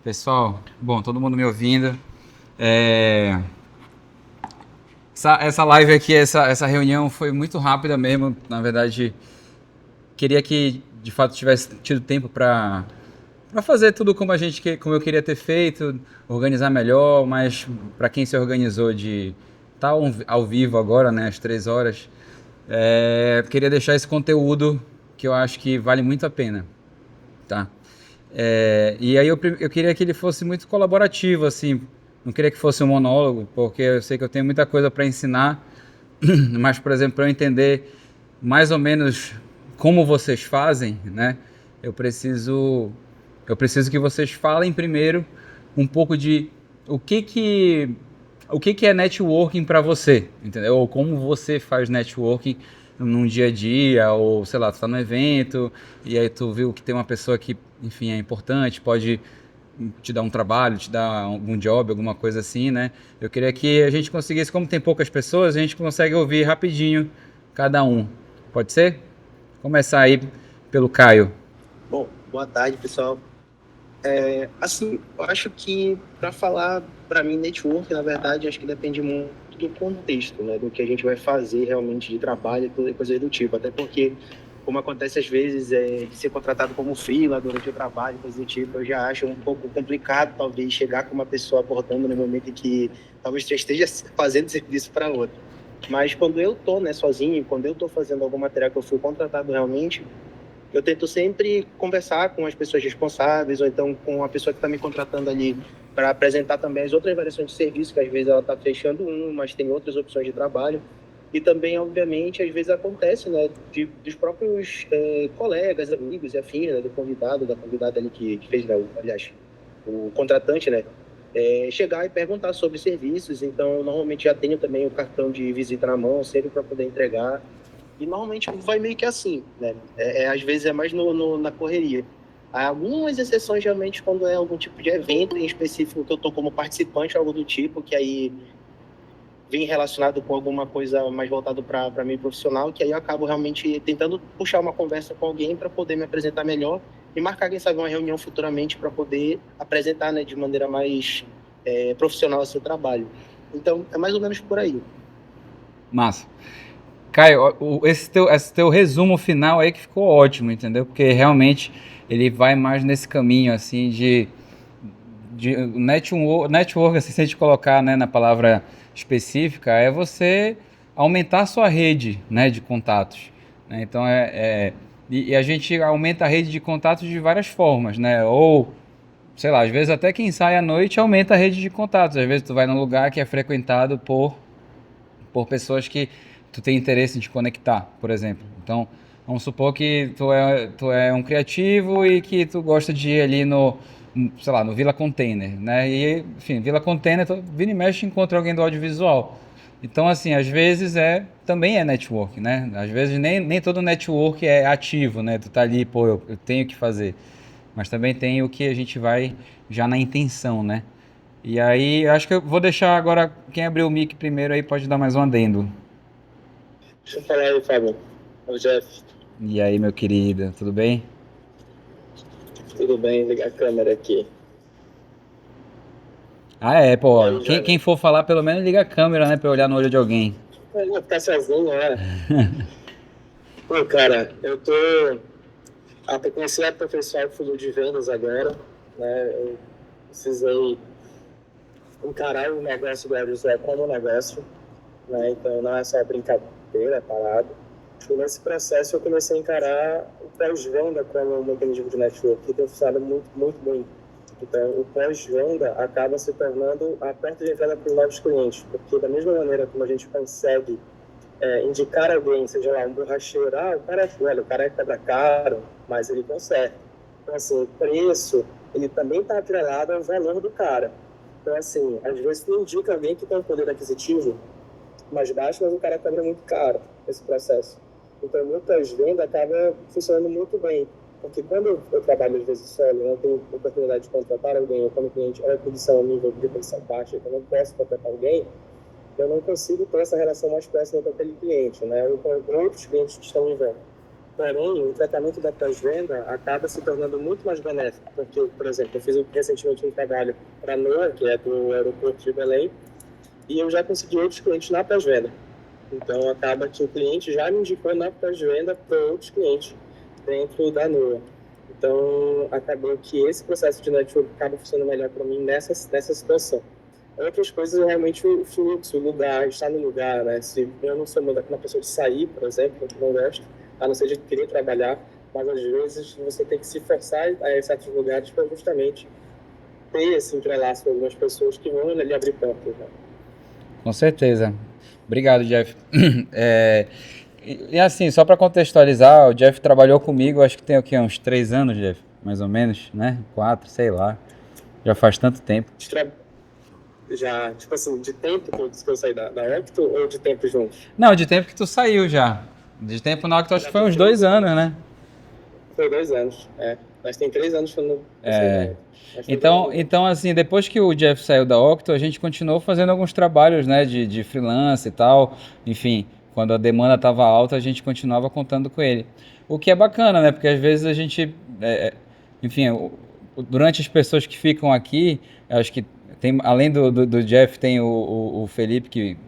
Pessoal, bom, todo mundo me ouvindo. É, essa live aqui, essa reunião foi muito rápida mesmo. Na verdade, queria que de fato tivesse tido tempo para fazer tudo como como eu queria ter feito, organizar melhor, mas para quem se organizou de estar ao vivo agora, né, às 3 horas, queria deixar esse conteúdo que eu acho que vale muito a pena, tá? E aí eu queria que ele fosse muito colaborativo, assim. Não queria que fosse um monólogo, porque eu sei que eu tenho muita coisa para ensinar, mas, por exemplo, para eu entender mais ou menos como vocês fazem, né? Eu preciso, eu preciso que vocês falem primeiro um pouco de o que que, o que que é networking para você, entendeu? Ou como você faz networking num dia a dia, ou sei lá, tu tá num evento e aí tu viu que tem uma pessoa que, enfim, é importante, pode te dar um trabalho, te dar algum job, alguma coisa assim, né? Eu queria que a gente conseguisse, como tem poucas pessoas, a gente consegue ouvir rapidinho cada um. Pode ser? Começar aí pelo Caio. Bom, boa tarde, pessoal. Assim, eu acho que para falar para mim network, na verdade, acho que depende muito do contexto, né, do que a gente vai fazer realmente de trabalho e coisa do tipo. Até porque, como acontece às vezes, de ser contratado como freela durante o trabalho, coisa do tipo, eu já acho um pouco complicado, talvez, chegar com uma pessoa abordando no momento em que talvez já esteja fazendo serviço para outra. Mas quando eu tô, né, sozinho, quando eu tô fazendo algum material que eu fui contratado realmente, eu tento sempre conversar com as pessoas responsáveis, ou então com a pessoa que está me contratando ali, para apresentar também as outras variações de serviço, que às vezes ela está fechando mas tem outras opções de trabalho. E também, obviamente, às vezes acontece, né, dos próprios colegas, amigos e afins, né, do convidado, da convidada ali que fez, né, aliás, o contratante, né, chegar e perguntar sobre serviços. Então, normalmente já tenho também o cartão de visita na mão, sempre para poder entregar. E normalmente vai meio que assim, né? Às vezes é mais na correria. Há algumas exceções realmente quando é algum tipo de evento em específico que eu estou como participante, algo do tipo, que aí vem relacionado com alguma coisa mais voltado para mim profissional, que aí eu acabo realmente tentando puxar uma conversa com alguém para poder me apresentar melhor e marcar, quem sabe, uma reunião futuramente para poder apresentar, né, de maneira mais profissional o seu trabalho. Então, é mais ou menos por aí. Massa. Caio, esse teu resumo final aí que ficou ótimo, entendeu? Porque realmente ele vai mais nesse caminho, assim, de network, assim, se a gente colocar, né, na palavra específica, é você aumentar a sua rede, né, de contatos, né? Então e a gente aumenta a rede de contatos de várias formas, né? Ou sei lá, às vezes até quem sai à noite aumenta a rede de contatos. Às vezes tu vai num lugar que é frequentado por pessoas que tu tem interesse de conectar, por exemplo. Então, vamos supor que tu é um criativo e que tu gosta de ir ali sei lá, no Vila Container, né? E, enfim, Vila Container, tu vira e mexe encontra alguém do audiovisual. Então, assim, às vezes também é network, né? Às vezes nem todo network é ativo, né? Tu tá ali, pô, eu tenho que fazer. Mas também tem o que a gente vai já na intenção, né? E aí, acho que eu vou deixar agora quem abriu o mic primeiro aí pode dar mais um adendo. Deixa eu falar aí, Fábio. O Jeff. E aí, meu querido, tudo bem? Tudo bem? Ligar a câmera aqui. Ah, é, E pô. aí, Quem Jânio? for falar, pelo menos liga a câmera, né? Pra eu olhar no olho de alguém. Eu vou ficar sozinho, né? Pô, cara, eu tô. Até comecei a aperfeiçoar o fundo de vendas agora, né? Eu precisei encarar o negócio do audiovisual como um negócio, né? Então não é só brincadeira, é parado. E nesse processo eu comecei a encarar o pós-venda como um mecanismo de network, que tem funcionado muito, muito bem. Então, o pós-venda acaba se tornando a porta de entrada para os novos clientes, porque da mesma maneira como a gente consegue indicar alguém, seja lá um borracheiro, o cara é cobra caro, mas ele conserta. Então, assim, o preço, ele também está atrelado ao valor do cara. Então, assim, às vezes tu indica alguém que tem um poder aquisitivo mais baixo, mas o cara cobra muito caro esse processo. Então, muitas vendas acaba funcionando muito bem. Porque quando eu trabalho, às vezes, solo, eu não tenho oportunidade de contratar alguém, ou quando o cliente é posição a nível de posição baixa, então eu não posso contratar alguém, eu não consigo ter essa relação mais próxima com aquele cliente, né? Ou com outros clientes que estão em venda. Porém, o tratamento da pós-venda acaba se tornando muito mais benéfico, porque, por exemplo, eu fiz recentemente um trabalho para a NOA, que é do aeroporto de Belém, e eu já consegui outros clientes na pós-venda. Então, acaba que o cliente já me indicou na pós-venda para outros clientes dentro da NOA. Então, acabou que esse processo de network acaba funcionando melhor para mim nessa situação. Outras coisas é realmente o fluxo, o lugar, estar no lugar, né? Se eu não sou uma pessoa de sair, por exemplo, eu não gosto, a não ser de querer trabalhar, mas às vezes você tem que se forçar a ir a certos lugares para justamente ter esse entrelaço com algumas pessoas que vão lhe abrir portas, né? Com certeza. Obrigado, Jeff. E assim, só para contextualizar, o Jeff trabalhou comigo, acho que tem o quê? Uns 3 anos, Jeff, mais ou menos, né? 4, sei lá. Já faz tanto tempo. Já, tipo assim, de tempo que eu saí da Octo ou de tempo juntos? Não, de tempo que tu saiu já. De tempo não, que tu acho que foi uns 2 anos, né? Foi 2 anos, Mas tem 3 anos quando eu saí da Octo. Então, assim, depois que o Jeff saiu da Octo, a gente continuou fazendo alguns trabalhos, né, de freelance e tal. Enfim, quando a demanda estava alta, a gente continuava contando com ele. O que é bacana, né? Porque às vezes a gente, enfim, durante as pessoas que ficam aqui, eu acho que tem, além do Jeff, tem o Felipe,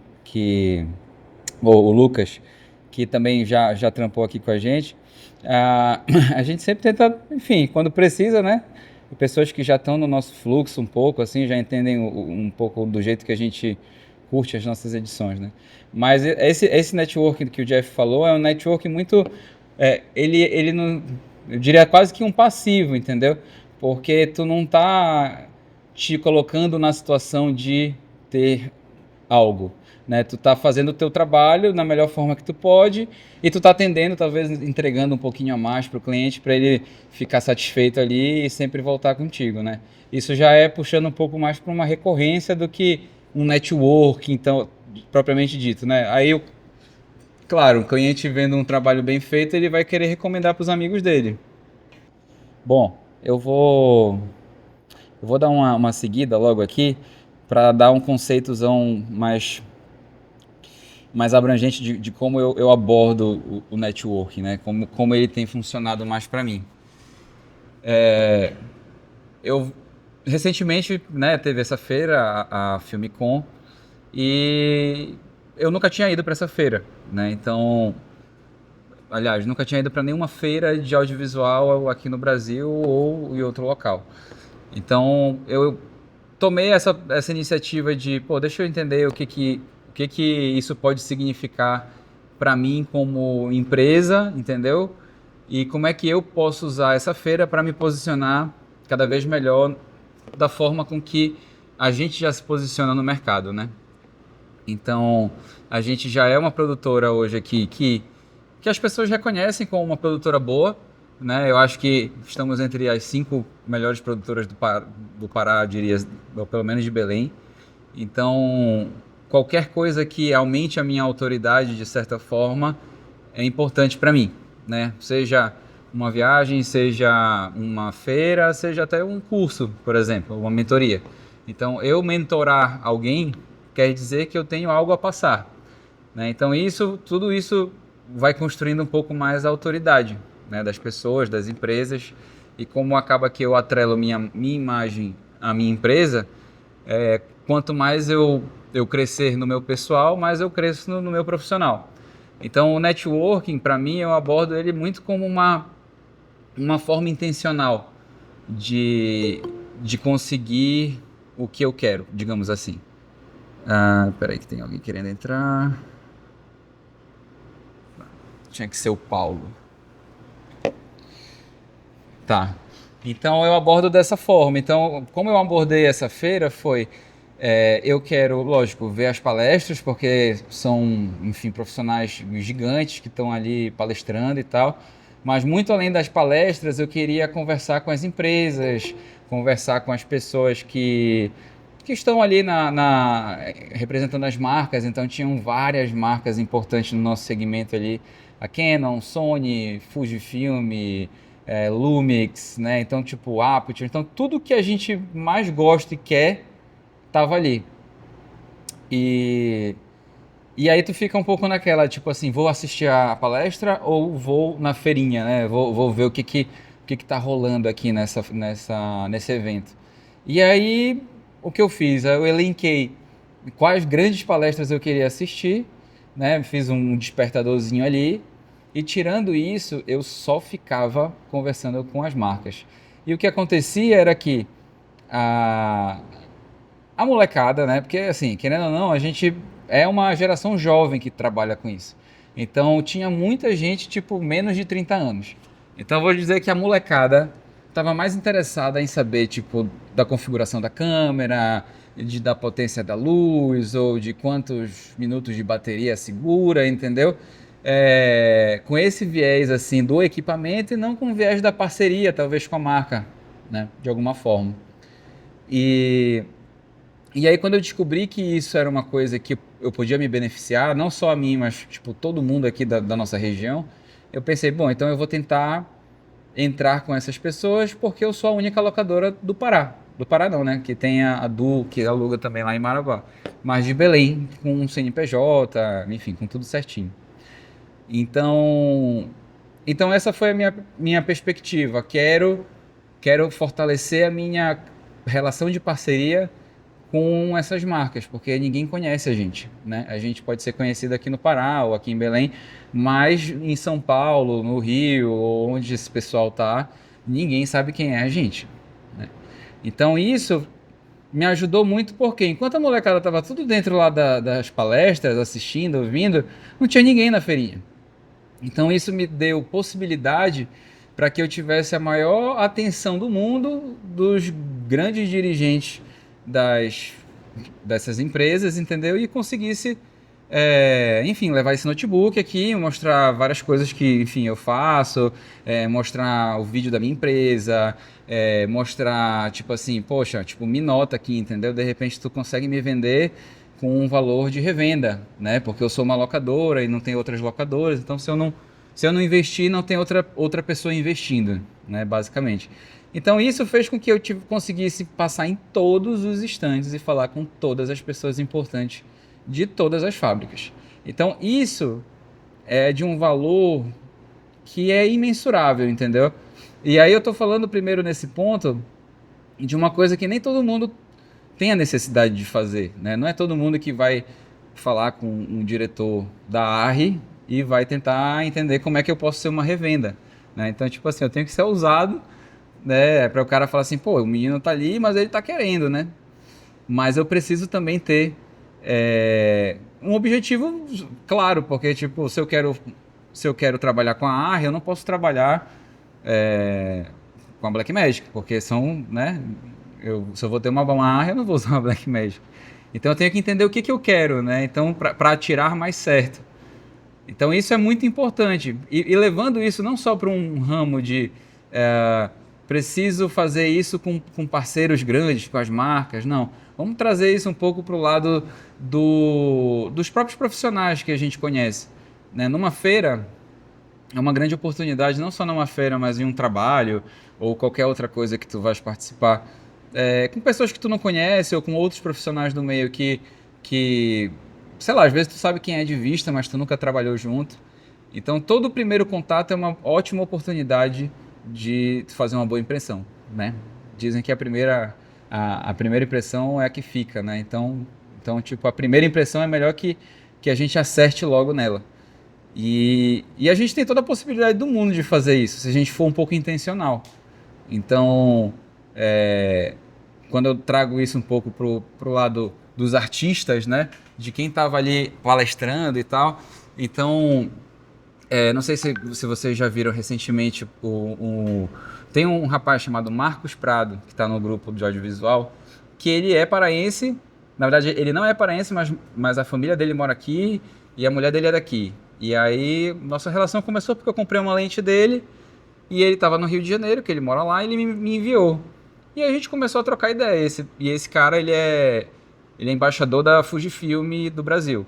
o Lucas, que também já trampou aqui com a gente. A gente sempre tenta, enfim, quando precisa, né? Pessoas que já estão no nosso fluxo um pouco, assim, já entendem um pouco do jeito que a gente curte as nossas edições, né? Mas esse networking que o Jeff falou é um networking muito, ele não, eu diria quase que um passivo, entendeu? Porque tu não tá te colocando na situação de ter algo, né? Tu tá fazendo o teu trabalho na melhor forma que tu pode e tu tá atendendo, talvez entregando um pouquinho a mais para o cliente para ele ficar satisfeito ali e sempre voltar contigo, né? Isso já é puxando um pouco mais para uma recorrência do que um network, então, propriamente dito, né? Aí, claro, o cliente vendo um trabalho bem feito, ele vai querer recomendar para os amigos dele. Bom, eu vou dar uma seguida logo aqui para dar um conceitozão mais abrangente de como eu abordo o networking, né? Como ele tem funcionado mais para mim. Eu recentemente, né, teve essa feira, a Filmicon, e eu nunca tinha ido para essa feira, né? Então, aliás, nunca tinha ido para nenhuma feira de audiovisual aqui no Brasil ou em outro local. Então, eu tomei essa iniciativa de, pô, deixa eu entender o que que isso pode significar para mim como empresa, entendeu? E como é que eu posso usar essa feira para me posicionar cada vez melhor da forma com que a gente já se posiciona no mercado, né? Então, a gente já é uma produtora hoje aqui que as pessoas reconhecem como uma produtora boa, né? Eu acho que estamos entre as 5 melhores produtoras do Pará, diria, ou pelo menos de Belém. Então, qualquer coisa que aumente a minha autoridade de certa forma é importante para mim, né? Seja uma viagem, seja uma feira, seja até um curso, por exemplo, uma mentoria. Então, eu mentorar alguém quer dizer que eu tenho algo a passar, né? Então, tudo isso vai construindo um pouco mais a autoridade, né, das pessoas, das empresas. E como acaba que eu atrelo minha imagem à minha empresa, quanto mais eu crescer no meu pessoal, mais eu cresço no meu profissional. Então, o networking, para mim, eu abordo ele muito como uma forma intencional de conseguir o que eu quero, digamos assim. Peraí que tem alguém querendo entrar. Tinha que ser o Paulo. Tá. Então eu abordo dessa forma. Então, como eu abordei essa feira foi, eu quero, lógico, ver as palestras, porque são, enfim, profissionais gigantes que estão ali palestrando e tal. Mas muito além das palestras, eu queria conversar com as empresas, conversar com as pessoas que estão ali representando as marcas. Então tinham várias marcas importantes no nosso segmento ali, a Canon, Sony, Fujifilm, Lumix, né? Então tipo Aperture, então tudo que a gente mais gosta e quer tava ali. E E aí tu fica um pouco naquela, tipo assim, vou assistir a palestra ou vou na feirinha, né? Vou ver o que tá rolando aqui nesse evento. E aí, o que eu fiz? Eu elenquei quais grandes palestras eu queria assistir, né? Fiz um despertadorzinho ali. E tirando isso, eu só ficava conversando com as marcas. E o que acontecia era que a, a molecada, né? Porque assim, querendo ou não, a gente é uma geração jovem que trabalha com isso. Então tinha muita gente, tipo, menos de 30 anos. Então eu vou dizer que a molecada estava mais interessada em saber, tipo, da configuração da câmera, da potência da luz, ou de quantos minutos de bateria segura, entendeu? Com esse viés, assim, do equipamento e não com o viés da parceria, talvez com a marca, né? De alguma forma. E e aí quando eu descobri que isso era uma coisa que eu podia me beneficiar, não só a mim, mas tipo todo mundo aqui da nossa região, eu pensei, bom, então eu vou tentar entrar com essas pessoas porque eu sou a única locadora do Pará. Do Pará não, né? Que tem a Du, que aluga também lá em Marabá. Mas de Belém, com um CNPJ, enfim, com tudo certinho. Então, então essa foi a minha perspectiva. Quero fortalecer a minha relação de parceria com essas marcas, porque ninguém conhece a gente, né? A gente pode ser conhecido aqui no Pará ou aqui em Belém, mas em São Paulo, no Rio, ou onde esse pessoal tá, ninguém sabe quem é a gente, né? Então isso me ajudou muito porque enquanto a molecada tava tudo dentro lá das palestras, assistindo, ouvindo, não tinha ninguém na feirinha. Então isso me deu possibilidade para que eu tivesse a maior atenção do mundo dos grandes dirigentes das, dessas empresas, entendeu? E conseguisse, enfim, levar esse notebook aqui, mostrar várias coisas que, enfim, eu faço, mostrar o vídeo da minha empresa, mostrar, tipo assim, poxa, tipo, me nota aqui, entendeu? De repente tu consegue me vender com um valor de revenda, né? Porque eu sou uma locadora e não tem outras locadoras, então se eu não investir, não tem outra pessoa investindo, né? Basicamente. Então isso fez com que eu conseguisse passar em todos os estandes e falar com todas as pessoas importantes de todas as fábricas. Então isso é de um valor que é imensurável, entendeu? E aí eu estou falando primeiro nesse ponto de uma coisa que nem todo mundo tem a necessidade de fazer, né? Não é todo mundo que vai falar com um diretor da ARRI e vai tentar entender como é que eu posso ser uma revenda, né? Então, tipo assim, eu tenho que ser ousado, né? Para o cara falar assim, pô, o menino tá ali, mas ele tá querendo, né? Mas eu preciso também ter um objetivo claro, porque, tipo, se eu quero trabalhar com a ARRI, eu não posso trabalhar com a Blackmagic, porque são, né? Se eu vou ter uma ARRI, eu não vou usar uma Blackmagic. Então eu tenho que entender o que eu quero, né? Então, para atirar mais certo. Então isso é muito importante. E levando isso não só para um ramo de preciso fazer isso com parceiros grandes, com as marcas, não. Vamos trazer isso um pouco para o lado dos próprios profissionais que a gente conhece, né? Numa feira, é uma grande oportunidade, não só numa feira, mas em um trabalho ou qualquer outra coisa que tu vais participar, com pessoas que tu não conhece ou com outros profissionais do meio que, sei lá, às vezes tu sabe quem é de vista, mas tu nunca trabalhou junto. Então, todo primeiro contato é uma ótima oportunidade de fazer uma boa impressão, né? Dizem que a primeira impressão é a que fica, né? Então, tipo, a primeira impressão é melhor que a gente acerte logo nela. E a gente tem toda a possibilidade do mundo de fazer isso, se a gente for um pouco intencional. Então, quando eu trago isso um pouco pro lado dos artistas, né? De quem estava ali palestrando e tal. Então, não sei se vocês já viram recentemente tem um rapaz chamado Marcos Prado, que está no grupo de audiovisual, que ele é paraense. Na verdade, ele não é paraense, mas a família dele mora aqui e a mulher dele é daqui. E aí, nossa relação começou porque eu comprei uma lente dele e ele estava no Rio de Janeiro, que ele mora lá, e ele me enviou. E aí a gente começou a trocar ideia. Esse cara, ele é embaixador da Fujifilm do Brasil.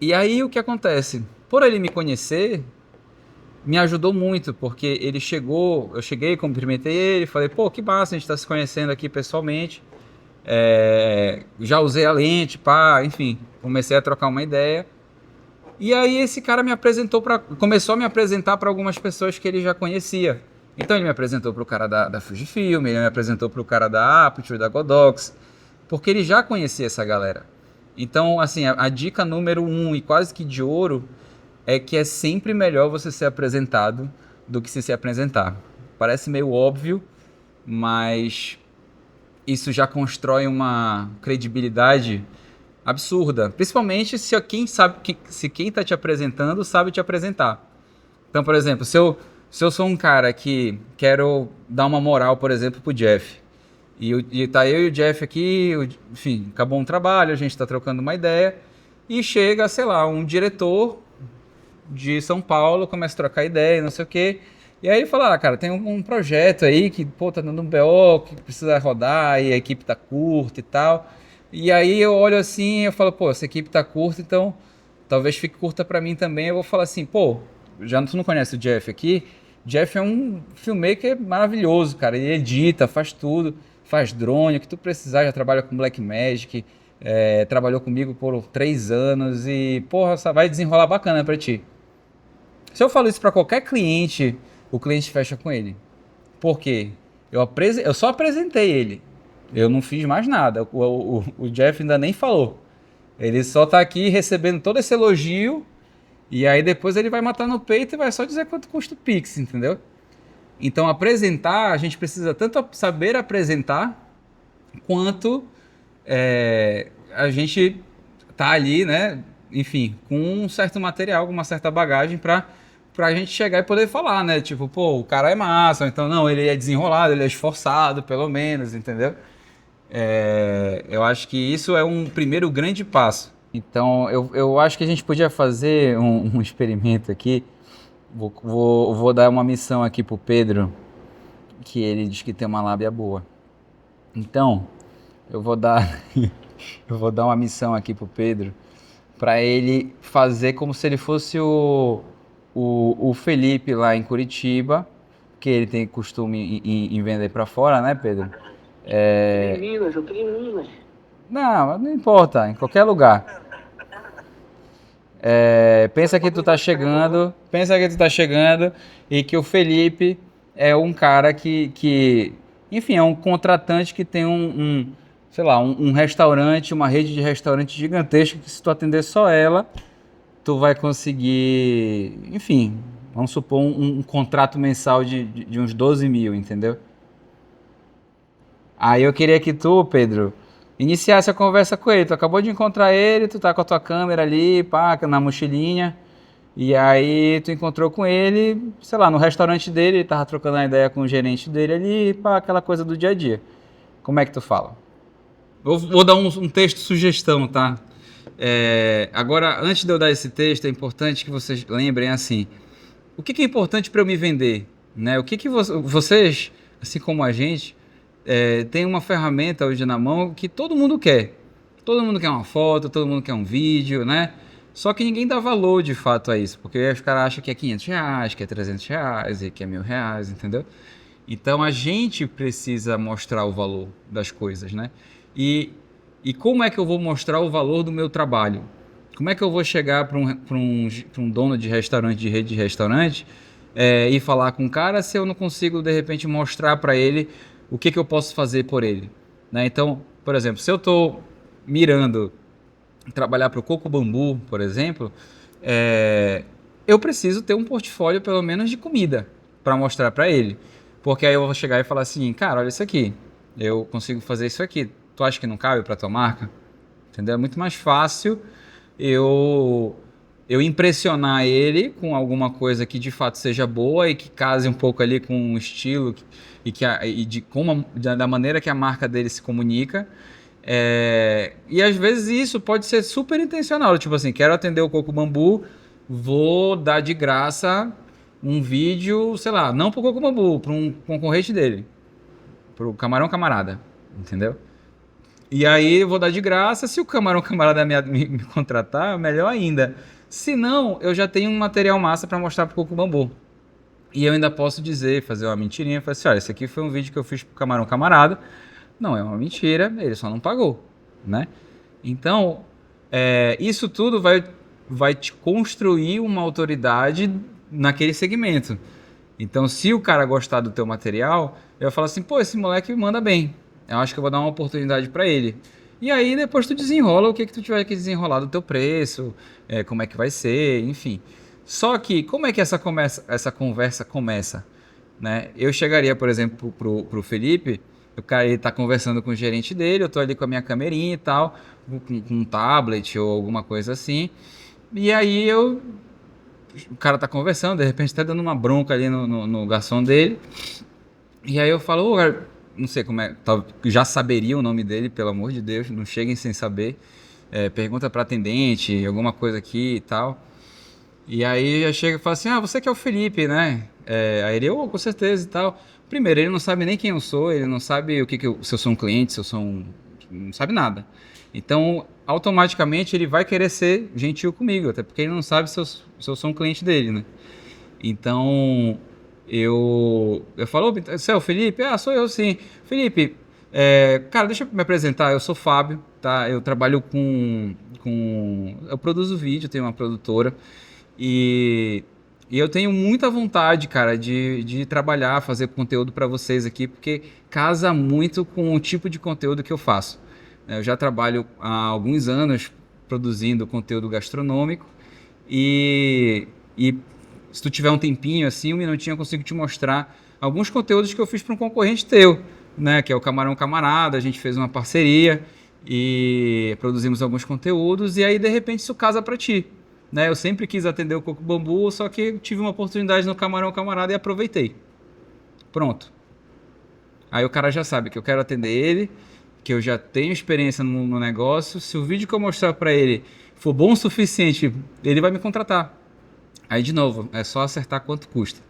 E aí o que acontece? Por ele me conhecer, me ajudou muito, porque eu cheguei, cumprimentei ele, falei, pô, que massa, a gente tá se conhecendo aqui pessoalmente. Já usei a lente, pá, enfim, comecei a trocar uma ideia. E aí esse cara começou a me apresentar para algumas pessoas que ele já conhecia. Então ele me apresentou para o cara da Fujifilm, ele me apresentou para o cara da Aperture, da Godox, porque ele já conhecia essa galera. Então, assim, a dica número 1 e quase que de ouro é que é sempre melhor você ser apresentado do que se apresentar. Parece meio óbvio, mas isso já constrói uma credibilidade absurda. Principalmente se quem está te apresentando sabe te apresentar. Então, por exemplo, se eu sou um cara que quero dar uma moral, por exemplo, pro Jeff, e tá eu e o Jeff aqui, enfim, acabou um trabalho, a gente tá trocando uma ideia, e chega, sei lá, um diretor de São Paulo, começa a trocar ideia, não sei o quê, e aí ele fala, cara, tem um projeto aí que, pô, tá dando um BO, que precisa rodar, e a equipe tá curta e tal. E aí eu olho assim, eu falo, pô, essa equipe tá curta, então talvez fique curta pra mim também. Eu vou falar assim, pô, tu não conhece o Jeff aqui? Jeff é um filmmaker maravilhoso, cara. Ele edita, faz tudo, faz drone, o que tu precisar, já trabalha com Blackmagic, trabalhou comigo por 3 anos e, porra, só vai desenrolar bacana pra ti. Se eu falo isso pra qualquer cliente, o cliente fecha com ele. Por quê? Eu só apresentei ele. Eu não fiz mais nada. O Jeff ainda nem falou. Ele só tá aqui recebendo todo esse elogio e aí depois ele vai matar no peito e vai só dizer quanto custa o Pix, entendeu? Então apresentar, a gente precisa tanto saber apresentar quanto a gente tá ali, né? Enfim, com um certo material, com uma certa bagagem pra gente chegar e poder falar, né? Tipo, pô, o cara é massa, então não, ele é desenrolado, ele é esforçado, pelo menos, entendeu? Eu acho que isso é um primeiro grande passo. Então, eu acho que a gente podia fazer um experimento aqui. Vou dar uma missão aqui pro Pedro, que ele diz que tem uma lábia boa. Então, eu vou dar, eu vou dar uma missão aqui pro Pedro, para ele fazer como se ele fosse o Felipe lá em Curitiba, que ele tem costume em vender para fora, né, Pedro? Em Minas, eu tô em Minas. Não importa, em qualquer lugar. Pensa que tu tá chegando e que o Felipe é um cara enfim, é um contratante que tem sei lá, um restaurante, uma rede de restaurante gigantesca que se tu atender só ela, tu vai conseguir, enfim, vamos supor um contrato mensal de uns 12 mil, entendeu? Aí eu queria que tu, Pedro, iniciasse a conversa com ele. Tu acabou de encontrar ele, tu tá com a tua câmera ali, pá, na mochilinha. E aí tu encontrou com ele, sei lá, no restaurante dele, ele tava trocando uma ideia com o gerente dele ali, pá, aquela coisa do dia a dia. Como é que tu fala? Vou dar um texto sugestão, tá? Agora, antes de eu dar esse texto, é importante que vocês lembrem assim, o que é importante para eu me vender? Né? O que vocês, assim como a gente, tem uma ferramenta hoje na mão que todo mundo quer. Todo mundo quer uma foto, todo mundo quer um vídeo, né? Só que ninguém dá valor de fato a isso, porque os caras acham que é R$ 500, que é R$ 300 e que é R$ 1.000, entendeu? Então a gente precisa mostrar o valor das coisas, né? E como é que eu vou mostrar o valor do meu trabalho? Como é que eu vou chegar para um dono de restaurante, de rede de restaurante, e falar com o cara se eu não consigo, de repente, mostrar para ele o que eu posso fazer por ele? Né? Então, por exemplo, se eu estou mirando trabalhar para o Coco Bambu, por exemplo, eu preciso ter um portfólio, pelo menos, de comida para mostrar para ele. Porque aí eu vou chegar e falar assim, cara, olha isso aqui, eu consigo fazer isso aqui. Tu acha que não cabe para tua marca? Entendeu? É muito mais fácil eu impressionar ele com alguma coisa que de fato seja boa e que case um pouco ali com o estilo da maneira que a marca dele se comunica. E às vezes isso pode ser super intencional, tipo assim, quero atender o Coco Bambu, vou dar de graça um vídeo, sei lá, não pro Coco Bambu, para um concorrente dele, pro Camarão Camarada, entendeu? E aí eu vou dar de graça, se o Camarão Camarada me contratar, melhor ainda. Se não, eu já tenho um material massa para mostrar pro Coco Bambu. E eu ainda posso dizer, fazer uma mentirinha, falar assim, olha, esse aqui foi um vídeo que eu fiz pro Camarão Camarada, Não é uma mentira, ele só não pagou, né? Então, isso tudo vai te construir uma autoridade naquele segmento. Então, se o cara gostar do teu material, eu vou falar assim, pô, esse moleque manda bem. Eu acho que eu vou dar uma oportunidade para ele. E aí depois tu desenrola o que tu tiver que desenrolar do teu preço, como é que vai ser, enfim. Só que como é que essa conversa começa, né? Eu chegaria, por exemplo, pro Felipe, o cara ele tá conversando com o gerente dele, eu tô ali com a minha camerinha e tal, com um tablet ou alguma coisa assim. E aí o cara tá conversando, de repente tá dando uma bronca ali no garçom dele. E aí eu falo, ô, cara, não sei como é, já saberia o nome dele, pelo amor de Deus, não cheguem sem saber. Pergunta pra atendente, alguma coisa aqui e tal. E aí já chega e fala assim, você que é o Felipe, né? Aí ele, com certeza e tal. Primeiro, ele não sabe nem quem eu sou, ele não sabe se eu sou um cliente, se eu sou um... não sabe nada. Então, automaticamente ele vai querer ser gentil comigo, até porque ele não sabe se eu sou um cliente dele, né? Então, eu falo, você é o Felipe? Sou eu sim. Felipe, cara, deixa eu me apresentar, eu sou Fábio, tá? Eu trabalho eu produzo vídeo, tenho uma produtora e eu tenho muita vontade, cara, de trabalhar, fazer conteúdo para vocês aqui, porque casa muito com o tipo de conteúdo que eu faço. Eu já trabalho há alguns anos produzindo conteúdo gastronômico e se tu tiver um tempinho, assim, um minutinho, eu consigo te mostrar alguns conteúdos que eu fiz para um concorrente teu, né? Que é o Camarão Camarada. A gente fez uma parceria e produzimos alguns conteúdos e aí, de repente, isso casa para ti, né? Eu sempre quis atender o Coco Bambu, só que tive uma oportunidade no Camarão Camarada e aproveitei. Pronto. Aí o cara já sabe que eu quero atender ele, que eu já tenho experiência no negócio. Se o vídeo que eu mostrar para ele for bom o suficiente, ele vai me contratar. Aí, de novo, é só acertar quanto custa.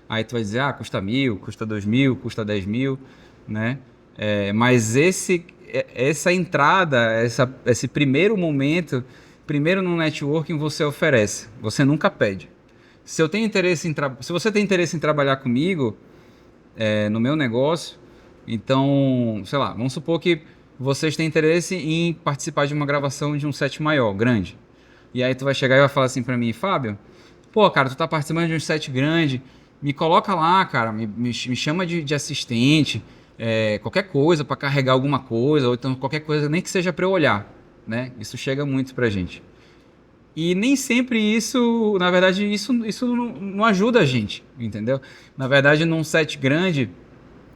Aí tu vai dizer, custa 1.000, custa 2.000, custa 10.000, né? Mas essa entrada, esse primeiro momento, primeiro no networking você oferece. Você nunca pede. Se você tem interesse em trabalhar comigo, no meu negócio, então, sei lá, vamos supor que vocês têm interesse em participar de uma gravação de um set maior, grande. E aí tu vai chegar e vai falar assim pra mim, Fábio, pô, cara, tu tá participando de um set grande, me coloca lá, cara, me chama de assistente, qualquer coisa pra carregar alguma coisa, ou então qualquer coisa, nem que seja pra eu olhar, né? Isso chega muito pra gente. E nem sempre isso, na verdade, isso não ajuda a gente, entendeu? Na verdade, num set grande,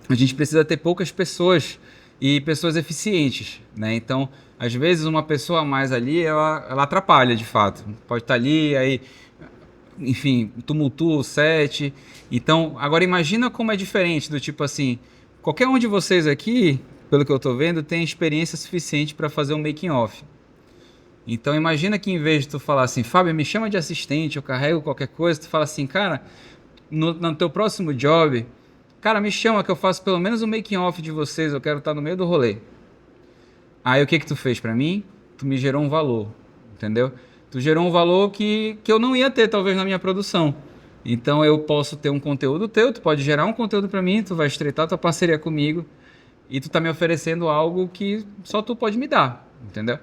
a gente precisa ter poucas pessoas e pessoas eficientes, né? Então, às vezes, uma pessoa a mais ali, ela atrapalha, de fato. Pode estar ali, aí, enfim, tumultua o set. Então, agora imagina como é diferente do tipo assim, qualquer um de vocês aqui, pelo que eu tô vendo, tem experiência suficiente para fazer um making off. Então imagina que em vez de tu falar assim, Fábio, me chama de assistente, eu carrego qualquer coisa, tu fala assim, cara, no teu próximo job, cara, me chama que eu faço pelo menos um making off de vocês, eu quero estar no meio do rolê. Aí o que tu fez pra mim? Tu me gerou um valor, entendeu? Tu gerou um valor que eu não ia ter talvez na minha produção. Então eu posso ter um conteúdo teu, tu pode gerar um conteúdo pra mim, tu vai estreitar tua parceria comigo e tu tá me oferecendo algo que só tu pode me dar, entendeu?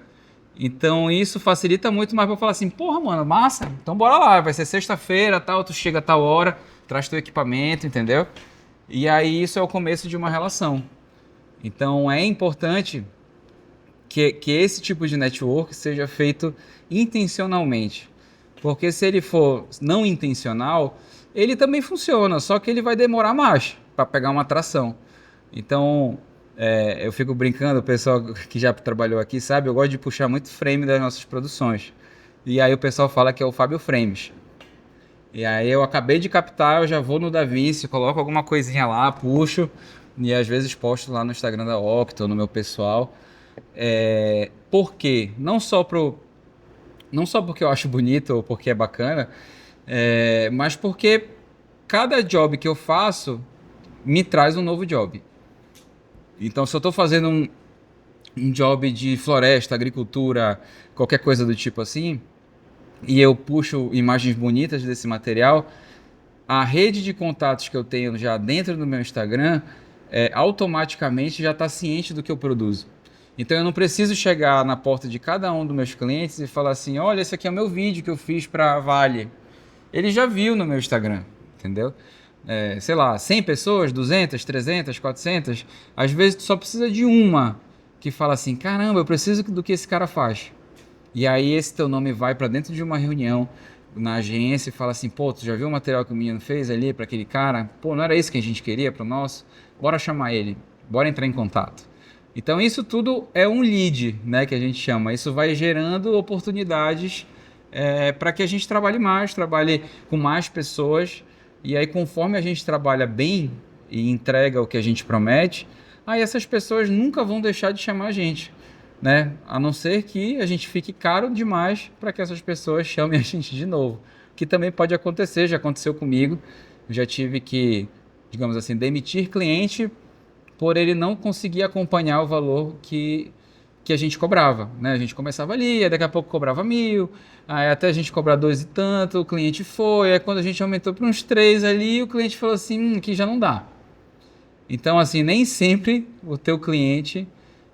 Então isso facilita muito mais pra eu falar assim, porra, mano, massa, então bora lá, vai ser sexta-feira, tal, tu chega a tal hora, traz teu equipamento, entendeu? E aí isso é o começo de uma relação. Então é importante que esse tipo de network seja feito intencionalmente. Porque se ele for não intencional, ele também funciona, só que ele vai demorar mais para pegar uma atração. Então, eu fico brincando, o pessoal que já trabalhou aqui sabe, eu gosto de puxar muito frame das nossas produções. E aí o pessoal fala que é o Fábio Frames. E aí eu acabei de captar, eu já vou no DaVinci, coloco alguma coisinha lá, puxo, e às vezes posto lá no Instagram da Octo, no meu pessoal. Por quê? Não só porque eu acho bonito ou porque é bacana, mas porque cada job que eu faço me traz um novo job. Então, se eu estou fazendo um job de floresta, agricultura, qualquer coisa do tipo assim, e eu puxo imagens bonitas desse material, a rede de contatos que eu tenho já dentro do meu Instagram automaticamente já está ciente do que eu produzo. Então eu não preciso chegar na porta de cada um dos meus clientes e falar assim, olha, esse aqui é o meu vídeo que eu fiz para a Vale. Ele já viu no meu Instagram, entendeu? Sei lá, 100 pessoas, 200, 300, 400, às vezes tu só precisa de uma que fala assim, caramba, eu preciso do que esse cara faz. E aí esse teu nome vai para dentro de uma reunião na agência e fala assim, pô, tu já viu o material que o menino fez ali para aquele cara? Pô, não era isso que a gente queria para o nosso? Bora chamar ele, bora entrar em contato. Então isso tudo é um lead, né, que a gente chama. Isso vai gerando oportunidades para que a gente trabalhe mais, trabalhe com mais pessoas. E aí conforme a gente trabalha bem e entrega o que a gente promete, aí essas pessoas nunca vão deixar de chamar a gente, né? A não ser que a gente fique caro demais para que essas pessoas chamem a gente de novo. Que também pode acontecer, já aconteceu comigo. Eu já tive que, digamos assim, demitir cliente por ele não conseguir acompanhar o valor que a gente cobrava, né? A gente começava ali, aí daqui a pouco cobrava 1.000, aí até a gente cobrar 2 e tanto, o cliente foi, aí quando a gente aumentou para uns 3 ali, o cliente falou assim, aqui já não dá. Então, assim, nem sempre o teu cliente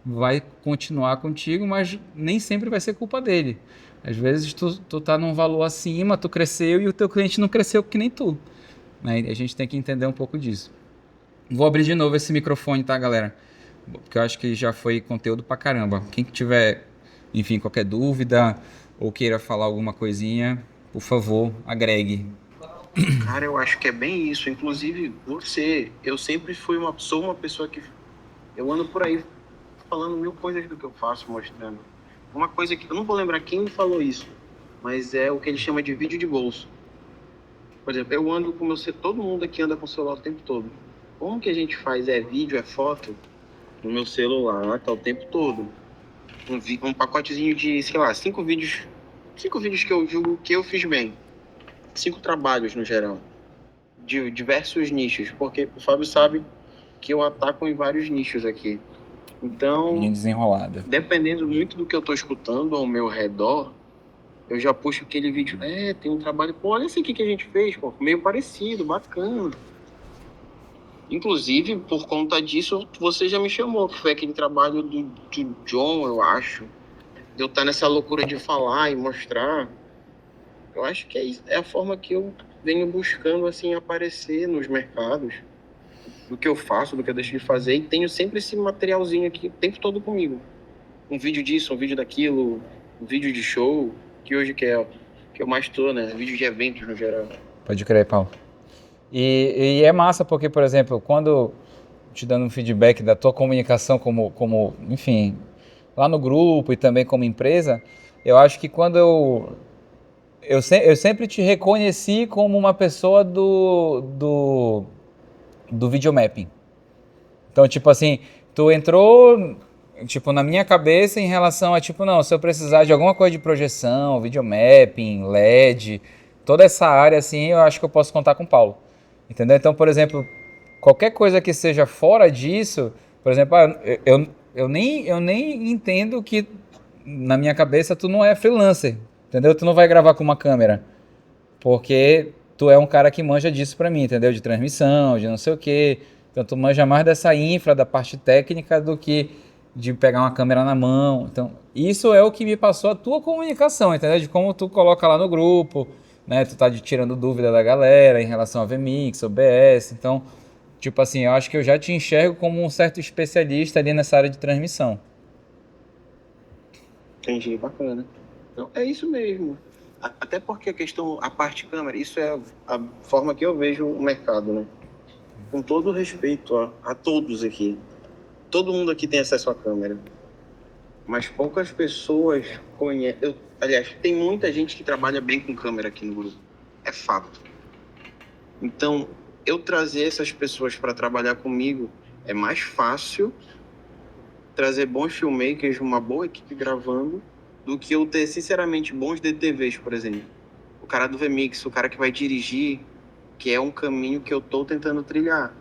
vai continuar contigo, mas nem sempre vai ser culpa dele. Às vezes tu tá num valor acima, tu cresceu e o teu cliente não cresceu que nem tu, né? E a gente tem que entender um pouco disso. Vou abrir de novo esse microfone, tá, galera? Porque eu acho que já foi conteúdo pra caramba. Quem que tiver, enfim, qualquer dúvida ou queira falar alguma coisinha, por favor, agregue. Cara, eu acho que é bem isso. Inclusive, eu sempre sou uma pessoa que eu ando por aí falando mil coisas do que eu faço, mostrando. Uma coisa que eu não vou lembrar quem me falou isso, mas é o que ele chama de vídeo de bolso. Por exemplo, eu ando com todo mundo aqui anda com o celular o tempo todo. Como que a gente faz? É vídeo, é foto? No meu celular, tá o tempo todo. Um pacotezinho de, sei lá, 5 vídeos. 5 vídeos que eu julgo que eu fiz bem. 5 trabalhos no geral. De diversos nichos. Porque o Fábio sabe que eu ataco em vários nichos aqui. Então, Desenrolada. dependendo muito do que eu tô escutando ao meu redor, eu já puxo aquele vídeo. Tem um trabalho. Pô, olha esse aqui que a gente fez, pô. Meio parecido, bacana. Inclusive, por conta disso, você já me chamou, que foi aquele trabalho do John, eu acho. De eu estar nessa loucura de falar e mostrar. Eu acho que é a forma que eu venho buscando, assim, aparecer nos mercados. Do que eu faço, do que eu deixo de fazer. E tenho sempre esse materialzinho aqui o tempo todo comigo. Um vídeo disso, um vídeo daquilo, um vídeo de show, que hoje que eu mais tô, né? Vídeo de eventos no geral. Pode crer, Paulo. E é massa porque, por exemplo, quando te dando um feedback da tua comunicação enfim, lá no grupo e também como empresa, eu acho que quando eu sempre te reconheci como uma pessoa do videomapping. Então, tipo assim, tu entrou, tipo, na minha cabeça em relação a, tipo, não, se eu precisar de alguma coisa de projeção, videomapping, LED, toda essa área, assim, eu acho que eu posso contar com o Paulo. Entendeu? Então, por exemplo, qualquer coisa que seja fora disso, por exemplo, eu nem entendo que na minha cabeça tu não é freelancer, entendeu? Tu não vai gravar com uma câmera, porque tu é um cara que manja disso pra mim, entendeu? De transmissão, de não sei o quê. Então tu manja mais dessa infra, da parte técnica, do que de pegar uma câmera na mão. Então, isso é o que me passou a tua comunicação, entendeu? De como tu coloca lá no grupo, né? Tu tá tirando dúvida da galera em relação a VMix, OBS. Então, tipo assim, eu acho que eu já te enxergo como um certo especialista ali nessa área de transmissão. Entendi, bacana. Então, é isso mesmo. Até porque a parte câmera, isso é a forma que eu vejo o mercado, né? Com todo respeito a todos aqui. Todo mundo aqui tem acesso à câmera. Mas poucas pessoas conhecem. Aliás, tem muita gente que trabalha bem com câmera aqui no grupo. É fato. Então, eu trazer essas pessoas para trabalhar comigo é mais fácil trazer bons filmmakers, uma boa equipe gravando, do que eu ter, sinceramente, bons DTVs, por exemplo. O cara do VMix, o cara que vai dirigir, que é um caminho que eu tô tentando trilhar.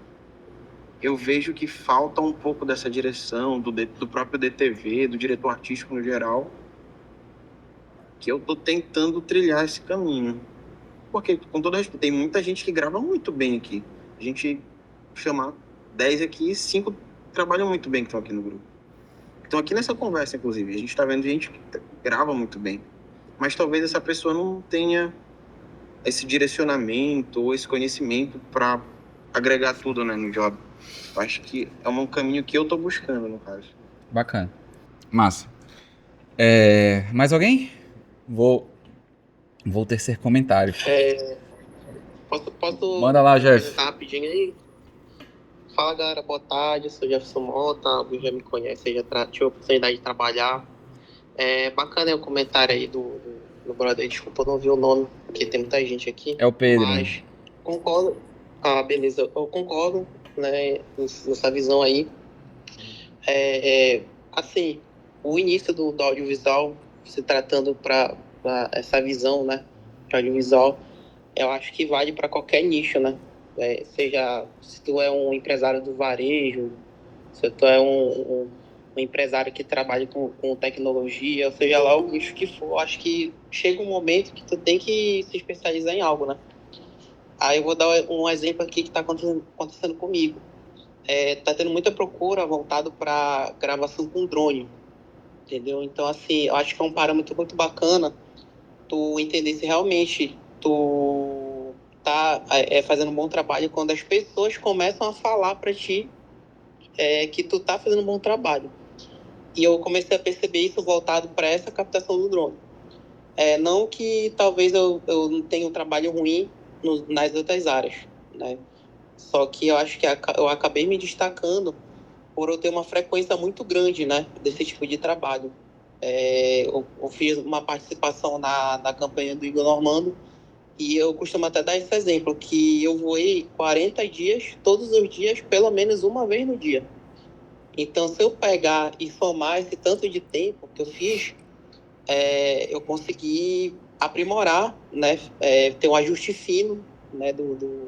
Eu vejo que falta um pouco dessa direção, do próprio DTV, do diretor artístico no geral, que eu tô tentando trilhar esse caminho. Porque, com todo respeito, tem muita gente que grava muito bem aqui. A gente chama 10 aqui, 5 trabalham muito bem que estão aqui no grupo. Então aqui nessa conversa, inclusive, a gente está vendo gente que grava muito bem, mas talvez essa pessoa não tenha esse direcionamento ou esse conhecimento para agregar tudo, né, no job. Eu acho que é um caminho que eu tô buscando, no caso. Bacana. Massa. Mais alguém? Vou tecer comentários. Posso Manda lá, Jeff. apresentar rapidinho aí? Fala, galera, boa tarde, eu sou Jefferson Mota, alguns já me conhecem, já tive a oportunidade de trabalhar. Bacana o comentário aí do brother, desculpa, eu não vi o nome, porque tem muita gente aqui. É o Pedro. Mas concordo, beleza, eu concordo, né, nessa visão aí. Assim, o início do audiovisual, se tratando para essa visão, né, de audiovisual, eu acho que vale para qualquer nicho, né? Seja se tu é um empresário do varejo, se tu é um empresário que trabalha com tecnologia, ou seja lá o nicho que for, acho que chega um momento que tu tem que se especializar em algo, né? Aí eu vou dar um exemplo aqui que está acontecendo comigo. Tá tendo muita procura voltado para gravação com drone, entendeu? Então, assim, eu acho que é um parâmetro muito bacana tu entender se realmente tu tá fazendo um bom trabalho quando as pessoas começam a falar para ti que tu tá fazendo um bom trabalho. E eu comecei a perceber isso voltado para essa captação do drone. Não que talvez eu não tenha um trabalho ruim nas outras áreas, né? Só que eu acho que eu acabei me destacando por eu ter uma frequência muito grande, né, desse tipo de trabalho. Eu fiz uma participação na campanha do Igor Normando e eu costumo até dar esse exemplo, que eu voei 40 dias, todos os dias, pelo menos uma vez no dia. Então, se eu pegar e somar esse tanto de tempo que eu fiz, eu consegui aprimorar, né, ter um ajuste fino, né,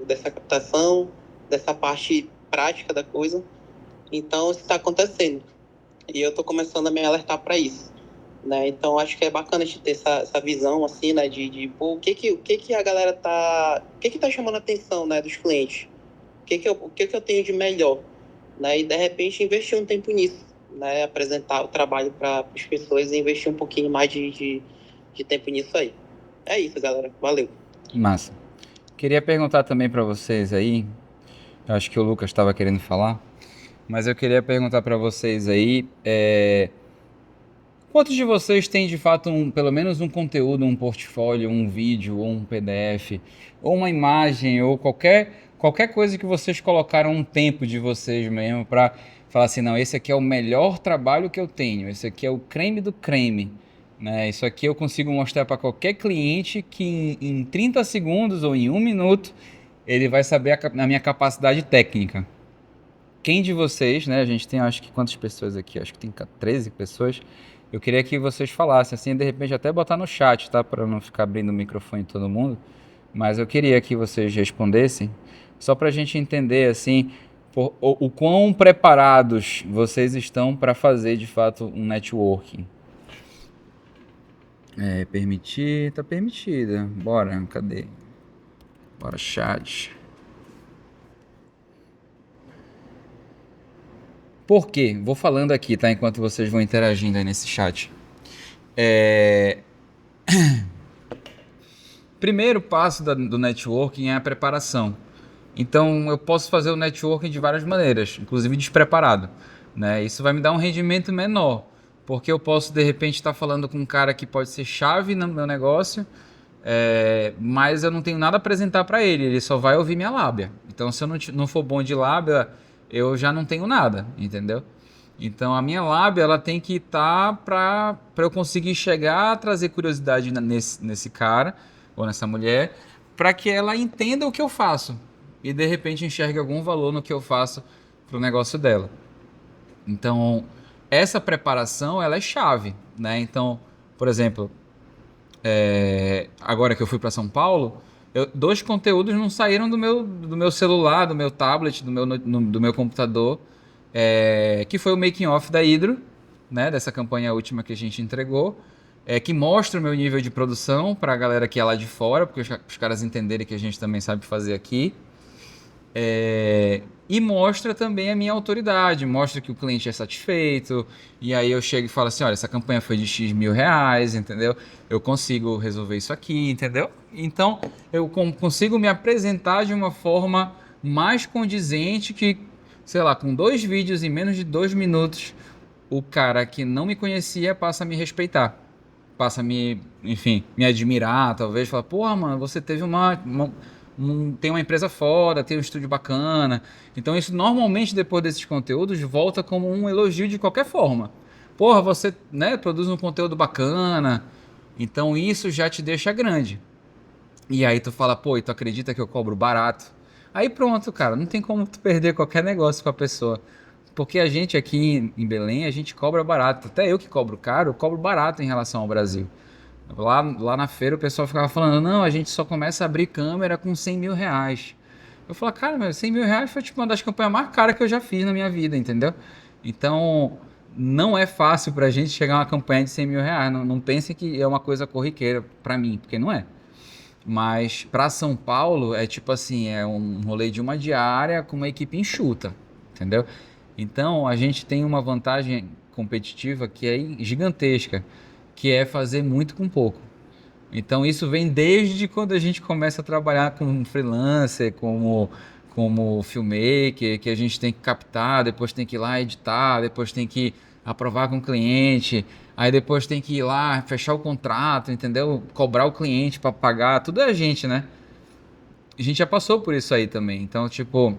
dessa captação, dessa parte prática da coisa. Então, isso está acontecendo. E eu estou começando a me alertar para isso, né? Então, acho que é bacana a gente ter essa visão, assim, né? Pô, o que a galera tá... O que tá chamando a atenção, né, dos clientes? O que eu tenho de melhor? Né? E, de repente, investir um tempo nisso, né? Apresentar o trabalho para as pessoas e investir um pouquinho mais de tempo nisso aí. É isso, galera. Valeu. Massa. Queria perguntar também para vocês aí, eu acho que o Lucas estava querendo falar, mas eu queria perguntar para vocês aí, quantos de vocês têm de fato pelo menos um conteúdo, um portfólio, um vídeo, ou um PDF, ou uma imagem, ou qualquer coisa que vocês colocaram um tempo de vocês mesmo para falar assim, não, esse aqui é o melhor trabalho que eu tenho, esse aqui é o creme do creme, né? Isso aqui eu consigo mostrar para qualquer cliente que em 30 segundos ou em 1 minuto ele vai saber a minha capacidade técnica. Quem de vocês, né? A gente tem, acho que quantas pessoas aqui? Acho que tem 13 pessoas. Eu queria que vocês falassem, assim, de repente até botar no chat, tá? Para não ficar abrindo o microfone em todo mundo. Mas eu queria que vocês respondessem, só para a gente entender, assim, o quão preparados vocês estão para fazer, de fato, um networking. Permitir, tá permitida. Bora, cadê? Bora, chat. Por quê? Vou falando aqui, tá? Enquanto vocês vão interagindo aí nesse chat. Primeiro passo do networking é a preparação. Então, eu posso fazer o networking de várias maneiras, inclusive despreparado, né? Isso vai me dar um rendimento menor, porque eu posso, de repente, estar falando com um cara que pode ser chave no meu negócio, mas eu não tenho nada a apresentar para ele, ele só vai ouvir minha lábia. Então, se eu não for bom de lábia, eu já não tenho nada, entendeu? Então, a minha lábia ela tem que estar para eu conseguir chegar, trazer curiosidade nesse cara ou nessa mulher, para que ela entenda o que eu faço e de repente enxergue algum valor no que eu faço para o negócio dela. Então, essa preparação ela é chave, né? Então, por exemplo, agora que eu fui para São Paulo, 2 conteúdos não saíram do meu celular, do meu tablet, do meu computador, que foi o making off da Hydro, né? Dessa campanha última que a gente entregou, que mostra o meu nível de produção para a galera que é lá de fora, porque os caras entenderem que a gente também sabe fazer aqui. E mostra também a minha autoridade, mostra que o cliente é satisfeito, e aí eu chego e falo assim, olha, essa campanha foi de X mil reais, entendeu? Eu consigo resolver isso aqui, entendeu? Então, eu consigo me apresentar de uma forma mais condizente que, sei lá, com 2 vídeos em menos de 2 minutos, o cara que não me conhecia passa a me respeitar, passa a me, enfim, me admirar, talvez, falar, porra, mano, você teve tem uma empresa foda, tem um estúdio bacana. Então isso normalmente depois desses conteúdos volta como um elogio de qualquer forma. Porra, você, né, produz um conteúdo bacana. Então isso já te deixa grande. E aí tu fala, pô, e tu acredita que eu cobro barato? Aí pronto, cara, não tem como tu perder qualquer negócio com a pessoa. Porque a gente aqui em Belém, a gente cobra barato. Até eu que cobro caro, eu cobro barato em relação ao Brasil. Lá na feira o pessoal ficava falando, não, a gente só começa a abrir câmera com 100 mil reais. Eu falo, cara, mas 100 mil reais foi tipo uma das campanhas mais caras que eu já fiz na minha vida, entendeu? Então, não é fácil pra gente chegar a uma campanha de 100 mil reais. Não pense que é uma coisa corriqueira pra mim, porque não é. Mas para São Paulo é tipo assim, é um rolê de uma diária com uma equipe enxuta, entendeu? Então a gente tem uma vantagem competitiva que é gigantesca, que é fazer muito com pouco. Então isso vem desde quando a gente começa a trabalhar como freelancer, como filmmaker, que a gente tem que captar, depois tem que ir lá editar, depois tem que aprovar com o cliente, aí depois tem que ir lá fechar o contrato, entendeu? Cobrar o cliente para pagar, tudo é a gente, né? A gente já passou por isso aí também. Então, tipo, o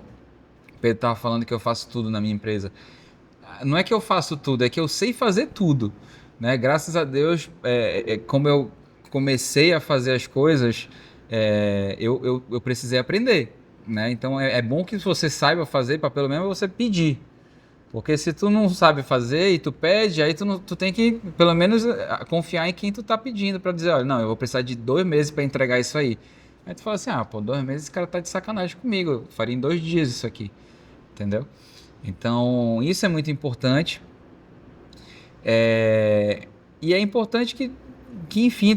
Pedro tava falando que eu faço tudo na minha empresa. Não é que eu faço tudo, é que eu sei fazer tudo, né? Graças a Deus, como eu comecei a fazer as coisas, eu precisei aprender, né? Então é bom que você saiba fazer para pelo menos você pedir. Porque se tu não sabe fazer e tu pede, aí tu tem que pelo menos confiar em quem tu tá pedindo para dizer, olha, não, eu vou precisar de 2 meses para entregar isso aí. Aí tu fala assim, pô, 2 meses esse cara tá de sacanagem comigo, eu faria em 2 dias isso aqui, entendeu? Então, isso é muito importante. E é importante que enfim,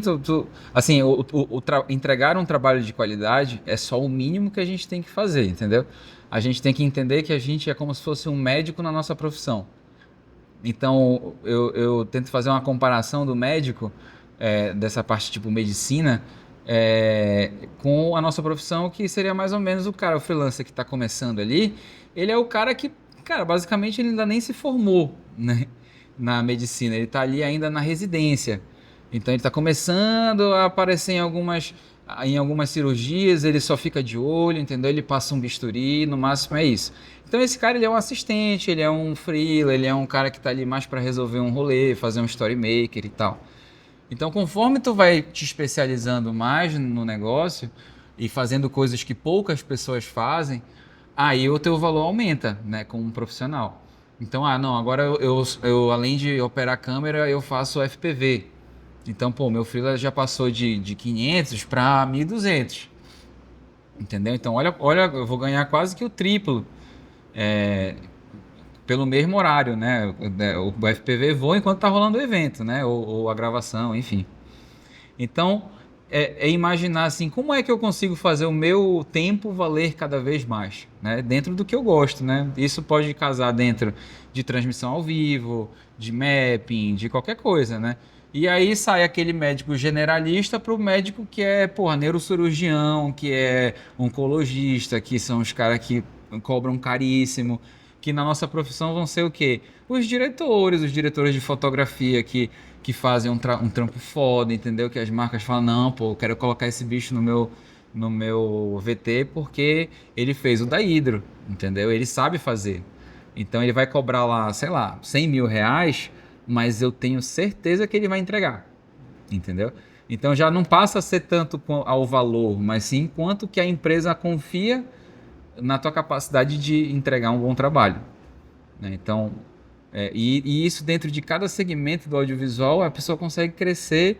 assim, entregar um trabalho de qualidade é só o mínimo que a gente tem que fazer, entendeu? A gente tem que entender que a gente é como se fosse um médico na nossa profissão. Então, eu tento fazer uma comparação do médico, dessa parte tipo medicina, com a nossa profissão, que seria mais ou menos o freelancer que está começando ali. Ele é o cara que, cara, basicamente ele ainda nem se formou, né, na medicina. Ele está ali ainda na residência. Então, ele está começando a aparecer em algumas cirurgias, ele só fica de olho, entendeu? Ele passa um bisturi, no máximo é isso. Então esse cara, ele é um assistente, ele é um freela, ele é um cara que tá ali mais para resolver um rolê, fazer um story maker e tal. Então conforme tu vai te especializando mais no negócio e fazendo coisas que poucas pessoas fazem, aí o teu valor aumenta, né, como um profissional. Então, não, agora eu além de operar câmera, eu faço FPV. Então, pô, meu freela já passou de 500 para 1.200. Entendeu? Então, olha, eu vou ganhar quase que o triplo pelo mesmo horário, né? O FPV voa enquanto tá rolando o evento, né? Ou a gravação, enfim. Então, imaginar assim, como é que eu consigo fazer o meu tempo valer cada vez mais, né? Dentro do que eu gosto, né? Isso pode casar dentro de transmissão ao vivo, de mapping, de qualquer coisa, né? E aí sai aquele médico generalista para o médico que é, porra, neurocirurgião, que é oncologista, que são os caras que cobram caríssimo, que na nossa profissão vão ser o quê? Os diretores de fotografia que fazem um trampo foda, entendeu? Que as marcas falam, não, pô, eu quero colocar esse bicho no meu VT porque ele fez o da Hidro, entendeu? Ele sabe fazer. Então ele vai cobrar lá, sei lá, 100 mil reais, mas eu tenho certeza que ele vai entregar, entendeu? Então já não passa a ser tanto ao valor, mas sim quanto que a empresa confia na tua capacidade de entregar um bom trabalho, né? Então, e isso dentro de cada segmento do audiovisual, a pessoa consegue crescer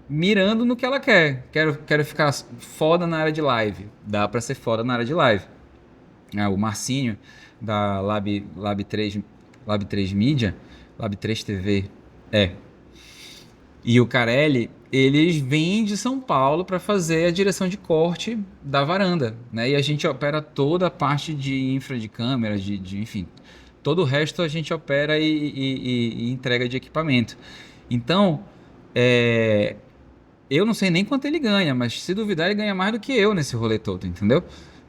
mirando no que ela quer. Quero ficar foda na área de live. Dá para ser foda na área de live. O Marcinho, da Lab 3 Media, Lab 3 TV, e o Carelli, eles vêm de São Paulo para fazer a direção de corte da varanda, né? E a gente opera toda a parte de infra de câmeras, enfim, todo o resto a gente opera e entrega de equipamento. Então, eu não sei nem quanto ele ganha, mas se duvidar ele ganha mais do que eu nesse rolê todo, entendeu?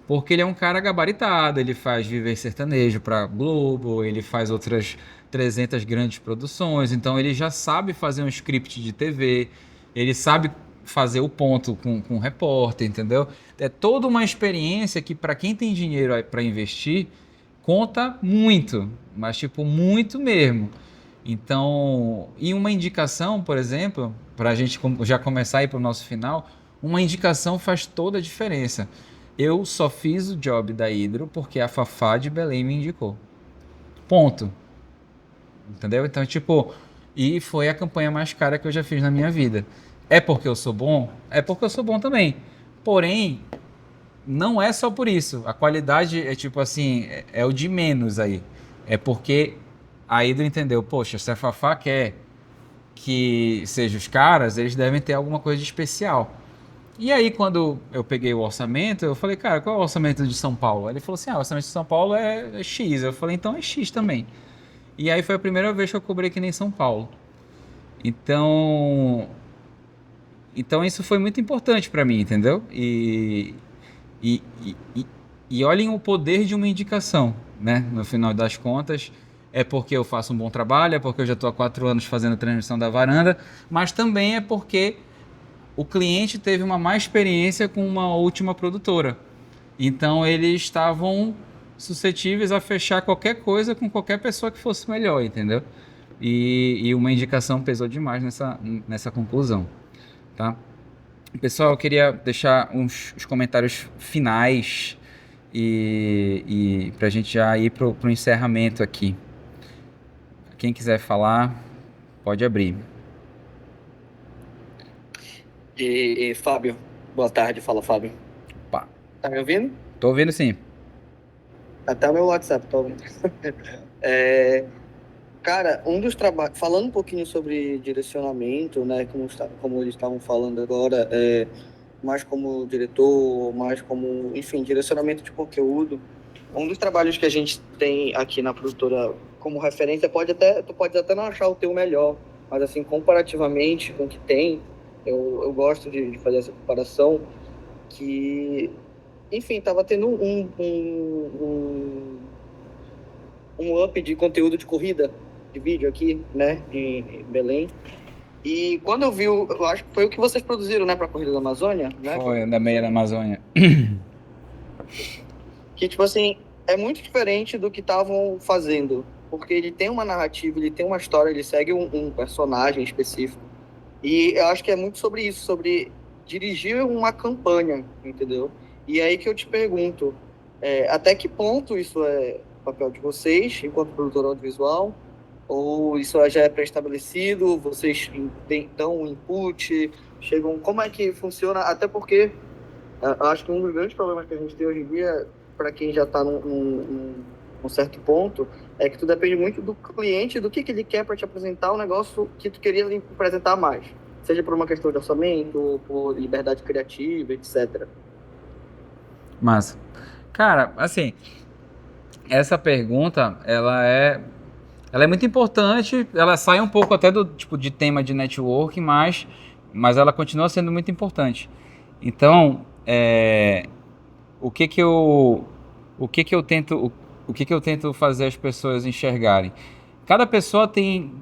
Porque ele é um cara gabaritado, ele faz Viver Sertanejo pra Globo, ele faz outras 300 grandes produções, então ele já sabe fazer um script de TV, ele sabe fazer o ponto com o repórter, entendeu? É toda uma experiência que para quem tem dinheiro para investir, conta muito, mas tipo, muito mesmo. Então, e uma indicação, por exemplo, para a gente já começar a ir para o nosso final, uma indicação faz toda a diferença. Eu só fiz o job da Hidro porque a Fafá de Belém me indicou. Ponto. Entendeu? Então, tipo, e foi a campanha mais cara que eu já fiz na minha vida. É porque eu sou bom? É porque eu sou bom também. Porém, não é só por isso. A qualidade é tipo assim, é o de menos aí. É porque a Hidro entendeu, poxa, se a Fafá quer que seja os caras, eles devem ter alguma coisa de especial. E aí, quando eu peguei o orçamento, eu falei, cara, qual é o orçamento de São Paulo? Aí ele falou assim, o orçamento de São Paulo é X. Eu falei, então é X também. E aí foi a primeira vez que eu cobrei que nem São Paulo. Então isso foi muito importante para mim, entendeu? E, e, e, e olhem o poder de uma indicação, né? No final das contas, é porque eu faço um bom trabalho, é porque eu já estou há 4 anos fazendo a transmissão da varanda, mas também é porque o cliente teve uma má experiência com uma última produtora. Então eles estavam suscetíveis a fechar qualquer coisa com qualquer pessoa que fosse melhor, entendeu? E uma indicação pesou demais nessa conclusão, tá? Pessoal, eu queria deixar os comentários finais e para a gente já ir pro encerramento aqui. Quem quiser falar, pode abrir. Fábio, boa tarde, fala Fábio. Opa. Tá me ouvindo? Tô ouvindo sim. Até o meu WhatsApp, tá ouvindo? Cara, um dos trabalhos, falando um pouquinho sobre direcionamento, né, como eles estavam falando agora, mais como diretor, mais como, enfim, direcionamento de conteúdo. Um dos trabalhos que a gente tem aqui na produtora como referência, tu pode até não achar o teu melhor, mas assim, comparativamente com o que tem, eu gosto de fazer essa comparação, que, enfim, tava tendo um up de conteúdo de corrida, de vídeo aqui, né, em Belém. E quando eu vi, eu acho que foi o que vocês produziram, né, para a Corrida da Amazônia, né? Foi, da meia da Amazônia. Que, tipo assim, é muito diferente do que estavam fazendo, porque ele tem uma narrativa, ele tem uma história, ele segue um personagem específico. E eu acho que é muito sobre isso, sobre dirigir uma campanha, entendeu? E aí que eu te pergunto, até que ponto isso é papel de vocês, enquanto produtor audiovisual, ou isso já é pré-estabelecido, vocês dão um input, chegam... Como é que funciona? Até porque eu acho que um dos grandes problemas que a gente tem hoje em dia, para quem já está num certo ponto, é que tu depende muito do cliente, do que ele quer para te apresentar o negócio que tu queria lhe apresentar mais. Seja por uma questão de orçamento, por liberdade criativa, etc. Massa. Cara, assim, essa pergunta, ela é muito importante, ela sai um pouco até do tipo de tema de networking, mas ela continua sendo muito importante. Então, o que que eu tento fazer as pessoas enxergarem? Cada pessoa tem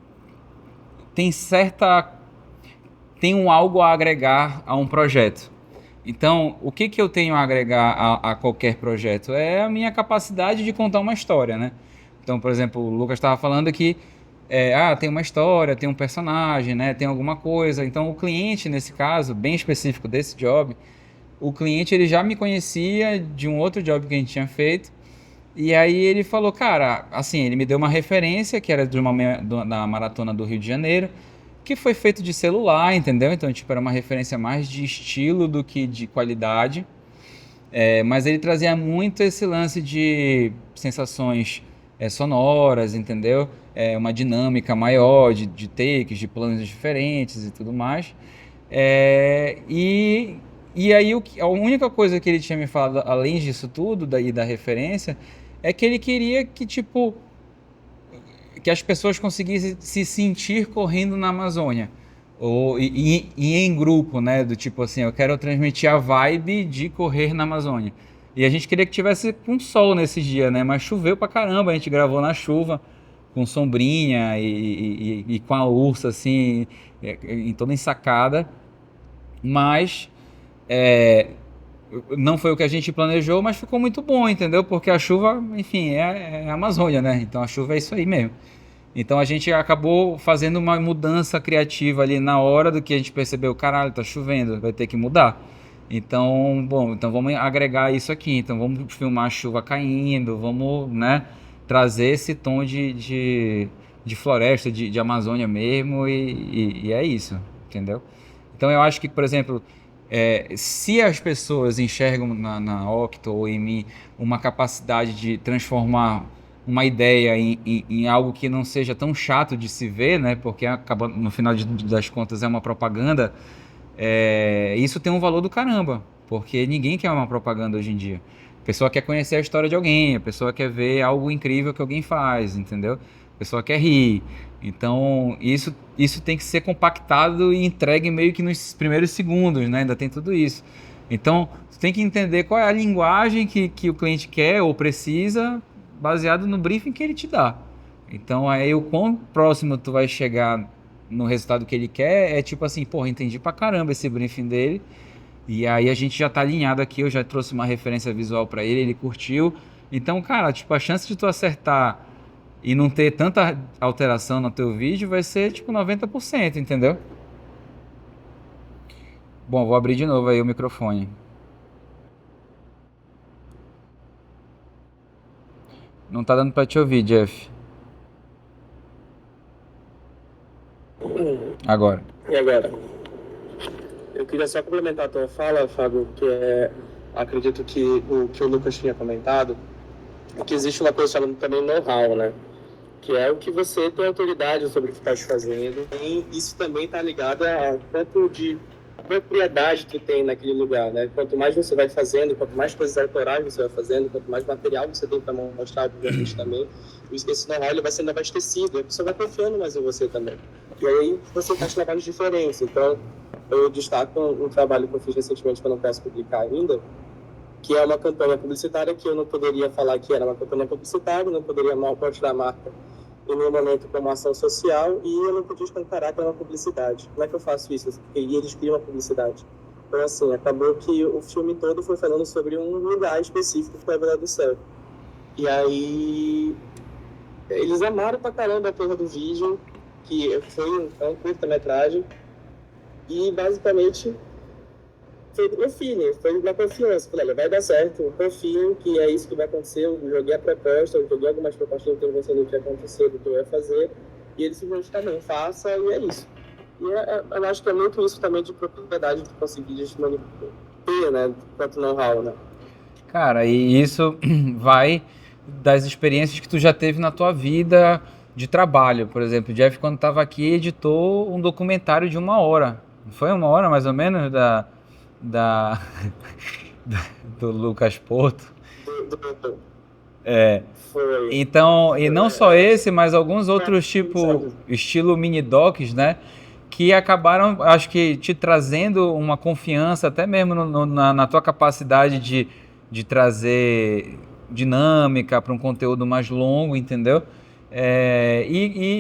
um algo a agregar a um projeto. Então, o que eu tenho a agregar a qualquer projeto? É a minha capacidade de contar uma história, né? Então, por exemplo, o Lucas estava falando que tem uma história, tem um personagem, né? Tem alguma coisa. Então, o cliente, nesse caso, bem específico desse job, o cliente ele já me conhecia de um outro job que a gente tinha feito. E aí ele falou, cara, assim, ele me deu uma referência que era da Maratona do Rio de Janeiro, que foi feito de celular, entendeu? Então, tipo, era uma referência mais de estilo do que de qualidade. Mas ele trazia muito esse lance de sensações sonoras, entendeu? Uma dinâmica maior de takes, de planos diferentes e tudo mais. É, e aí a única coisa que ele tinha me falado, além disso tudo, daí da referência, é que ele queria que, tipo, que as pessoas conseguissem se sentir correndo na Amazônia. E em grupo, né? Do tipo assim, eu quero transmitir a vibe de correr na Amazônia. E a gente queria que tivesse um sol nesse dia, né? Mas choveu pra caramba, a gente gravou na chuva, com sombrinha e com a ursa, assim, toda ensacada. Mas é, não foi o que a gente planejou, mas ficou muito bom, entendeu? Porque a chuva, enfim, é a Amazônia, né? Então a chuva é isso aí mesmo. Então a gente acabou fazendo uma mudança criativa ali na hora do que a gente percebeu, caralho, tá chovendo, vai ter que mudar. Então, bom, então vamos agregar isso aqui. Então vamos filmar a chuva caindo, vamos, né, trazer esse tom de floresta, de Amazônia mesmo, e é isso, entendeu? Então eu acho que, por exemplo, se as pessoas enxergam na Octo ou em mim uma capacidade de transformar uma ideia em algo que não seja tão chato de se ver, né? Porque acaba, no final das contas é uma propaganda. Isso tem um valor do caramba, porque ninguém quer uma propaganda hoje em dia. A pessoa quer conhecer a história de alguém, a pessoa quer ver algo incrível que alguém faz, entendeu? A pessoa quer rir. Então, isso tem que ser compactado e entregue meio que nos primeiros segundos, né? Ainda tem tudo isso. Então, você tem que entender qual é a linguagem que o cliente quer ou precisa, baseado no briefing que ele te dá. Então, aí o quão próximo tu vai chegar no resultado que ele quer é tipo assim, porra, entendi pra caramba esse briefing dele. E aí a gente já tá alinhado aqui, eu já trouxe uma referência visual pra ele, ele curtiu. Então, cara, tipo, a chance de tu acertar e não ter tanta alteração no teu vídeo vai ser tipo 90%, entendeu? Bom, vou abrir de novo aí o microfone. Não tá dando pra te ouvir, Jeff. Agora. E agora? Eu queria só complementar a tua fala, Fábio, acredito que o que o Lucas tinha comentado, é que existe uma coisa chamada também know-how, né? Que é o que você tem autoridade sobre o que está fazendo. E isso também está ligado a quanto de propriedade tu tem naquele lugar, né? Quanto mais você vai fazendo, quanto mais coisas autorais você vai fazendo, quanto mais material você tem para mostrar, obviamente, também, esse know-how ele vai sendo abastecido, a pessoa vai confiando mais em você também. E aí você faz trabalhos diferentes. Então, eu destaco um trabalho que eu fiz recentemente, que eu não posso publicar ainda, que é uma campanha publicitária que eu não poderia falar que era uma campanha publicitária, não poderia mostrar a marca em nenhum momento como ação social, e eu não podia escancarar que era uma publicidade. Como é que eu faço isso? E eles criam uma publicidade. Então, assim, acabou que o filme todo foi falando sobre um lugar específico, que foi a Vila do Céu. E aí, eles amaram pra caramba a porra do vídeo, que foi um curta-metragem, e basicamente foi do meu feeling, foi da confiança. Falei, vai dar certo, eu confio que é isso que vai acontecer. Eu joguei a proposta, eu joguei algumas propostas de intervenção do que ia acontecer, do que eu ia fazer, e eles simplesmente também, faça, e é isso. E eu acho que é muito isso também de propriedade de conseguir ter, né, quanto know-how, né? Cara, e isso vai das experiências que tu já teve na tua vida de trabalho. Por exemplo, o Jeff, quando estava aqui, editou um documentário de 1 hora. Não foi 1 hora, mais ou menos, da do Lucas Porto. Foi. Então, e não só esse, mas alguns outros, tipo, estilo mini docs, né? Que acabaram, acho que, te trazendo uma confiança, até mesmo na tua capacidade de trazer dinâmica para um conteúdo mais longo, entendeu?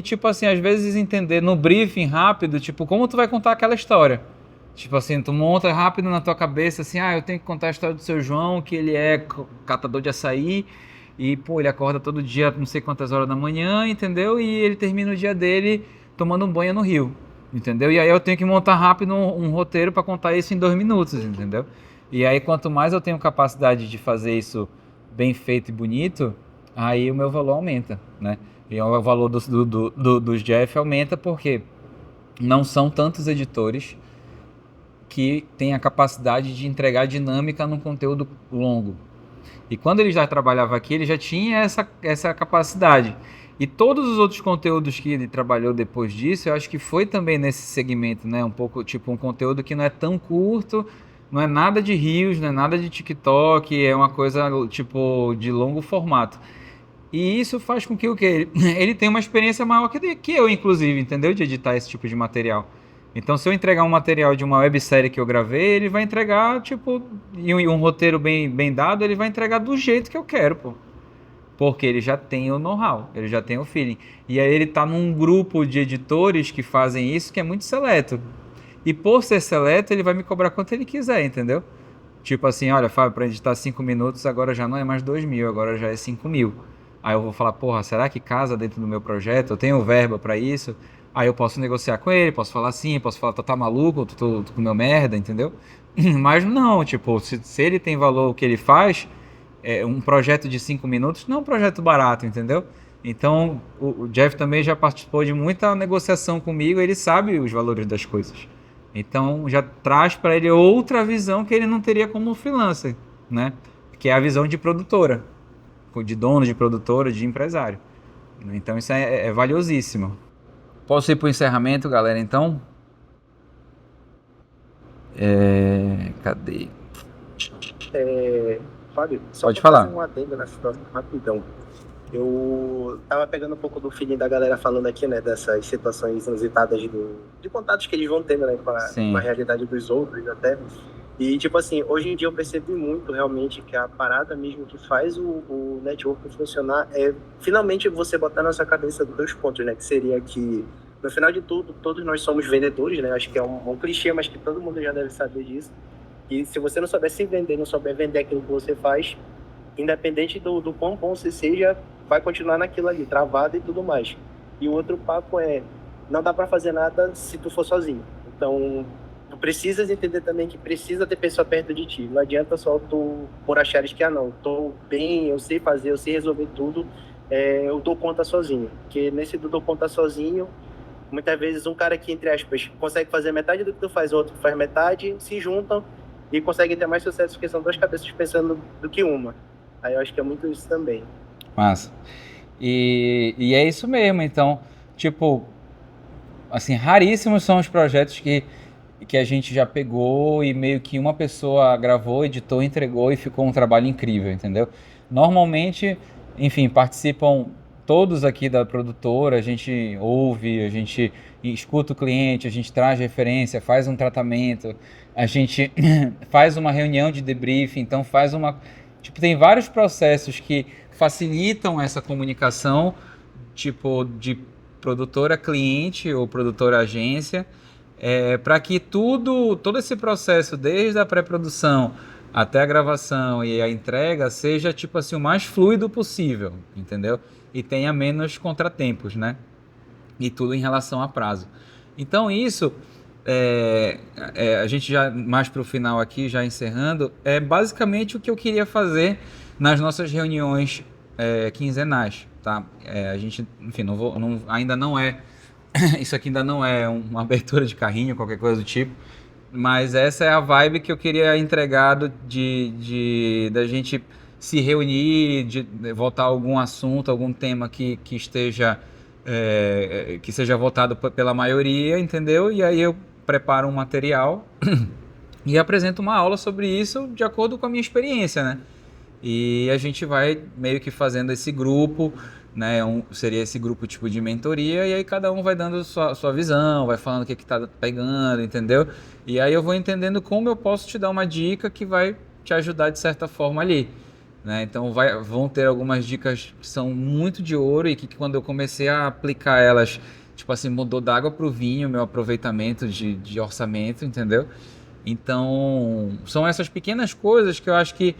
Tipo assim, às vezes entender no briefing rápido, tipo, como tu vai contar aquela história. Tipo assim, tu monta rápido na tua cabeça, assim, eu tenho que contar a história do seu João, que ele é catador de açaí, e, pô, ele acorda todo dia, não sei quantas horas da manhã, entendeu? E ele termina o dia dele tomando um banho no rio, entendeu? E aí eu tenho que montar rápido um roteiro para contar isso em 2 minutos, entendeu? E aí, quanto mais eu tenho capacidade de fazer isso bem feito e bonito, aí o meu valor aumenta, né? E o valor dos Jeff aumenta porque não são tantos editores que têm a capacidade de entregar dinâmica num conteúdo longo, E quando ele já trabalhava aqui, ele já tinha essa capacidade. E todos os outros conteúdos que ele trabalhou depois disso, eu acho que foi também nesse segmento, né? Um pouco, tipo, um conteúdo que não é tão curto, não é nada de Reels, não é nada de TikTok, é uma coisa, tipo, de longo formato. E isso faz com que o quê? Ele tenha uma experiência maior que eu, inclusive, entendeu? De editar esse tipo de material. Então, se eu entregar um material de uma websérie que eu gravei, ele vai entregar, tipo, e um roteiro bem dado, ele vai entregar do jeito que eu quero, pô. Porque ele já tem o know-how, ele já tem o feeling. E aí ele tá num grupo de editores que fazem isso, que é muito seleto. E por ser seleto, ele vai me cobrar quanto ele quiser, entendeu? Tipo assim, olha, Fábio, para editar 5 minutos, agora já não é mais 2.000, agora já é 5.000. Aí eu vou falar, porra, será que casa dentro do meu projeto? Eu tenho verba para isso? Aí eu posso negociar com ele, posso falar sim, posso falar, tá maluco, tu comeu merda, entendeu? Mas não, tipo, se ele tem valor o que ele faz, um projeto de 5 minutos não é um projeto barato, entendeu? Então, o Jeff também já participou de muita negociação comigo, ele sabe os valores das coisas. Então, já traz para ele outra visão que ele não teria como freelancer, né? Que é a visão de produtora, de dono de produtora, de empresário. Então, isso é valiosíssimo. Posso ir para o encerramento, galera, então? Cadê? Fábio, só Pode pra falar. fazer um adendo nessa situação rapidão. Eu tava pegando um pouco do feeling da galera falando aqui, né, dessas situações inusitadas de contatos que eles vão tendo, né, com a realidade dos outros até. E, tipo assim, hoje em dia eu percebi muito realmente que a parada mesmo que faz o network funcionar é finalmente você botar na sua cabeça 2 pontos, né, que seria que, no final de tudo, todos nós somos vendedores, né, acho que é um clichê, mas que todo mundo já deve saber disso. E se você não souber se vender, não souber vender aquilo que você faz, independente do quão bom você seja, vai continuar naquilo ali, travado e tudo mais. E o outro papo é, não dá para fazer nada se tu for sozinho. Então, tu precisas entender também que precisa ter pessoa perto de ti. Não adianta só tu por achares que, não, tô bem, eu sei fazer, eu sei resolver tudo, eu dou conta sozinho. Porque nesse dou conta sozinho, muitas vezes um cara que, entre aspas, consegue fazer metade do que tu faz, o outro faz metade, se juntam e conseguem ter mais sucesso, porque são 2 cabeças pensando do que uma. Aí eu acho que é muito isso também. Massa. E é isso mesmo, então, tipo, assim, raríssimos são os projetos que a gente já pegou e meio que uma pessoa gravou, editou, entregou e ficou um trabalho incrível, entendeu? Normalmente, enfim, participam todos aqui da produtora, a gente ouve, a gente escuta o cliente, a gente traz referência, faz um tratamento, a gente faz uma reunião de debriefing, então faz uma... Tipo, tem vários processos que facilitam essa comunicação, tipo, de produtora cliente ou produtora agência, para que todo esse processo, desde a pré-produção até a gravação e a entrega, seja tipo assim o mais fluido possível, entendeu? E tenha menos contratempos, né? E tudo em relação a prazo. Então isso, a gente já mais para o final aqui, já encerrando, é basicamente o que eu queria fazer nas nossas reuniões quinzenais, tá? A gente, enfim, ainda não é isso aqui ainda não é uma abertura de carrinho, qualquer coisa do tipo, mas essa é a vibe que eu queria entregar da gente se reunir, de voltar a algum assunto, algum tema que esteja que seja votado pela maioria, entendeu? E aí eu preparo um material e apresento uma aula sobre isso de acordo com a minha experiência, né? E a gente vai meio que fazendo esse grupo, né? Seria esse grupo tipo de mentoria, e aí cada um vai dando sua visão, vai falando o que tá pegando, entendeu? E aí eu vou entendendo como eu posso te dar uma dica que vai te ajudar de certa forma ali, né? Então vão ter algumas dicas que são muito de ouro e que quando eu comecei a aplicar elas, tipo assim, mudou da água pro vinho meu aproveitamento de orçamento, entendeu? Então são essas pequenas coisas que eu acho que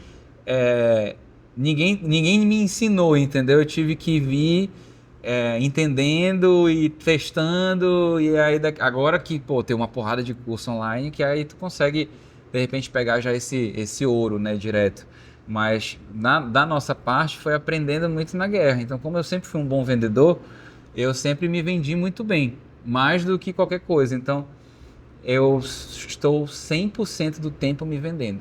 ninguém me ensinou, entendeu? Eu tive que vir entendendo e testando, e aí agora que, pô, tem uma porrada de curso online, que aí tu consegue, de repente, pegar já esse ouro, né, direto. Mas da nossa parte foi aprendendo muito na guerra. Então, como eu sempre fui um bom vendedor, eu sempre me vendi muito bem, mais do que qualquer coisa. Então, eu estou 100% do tempo me vendendo.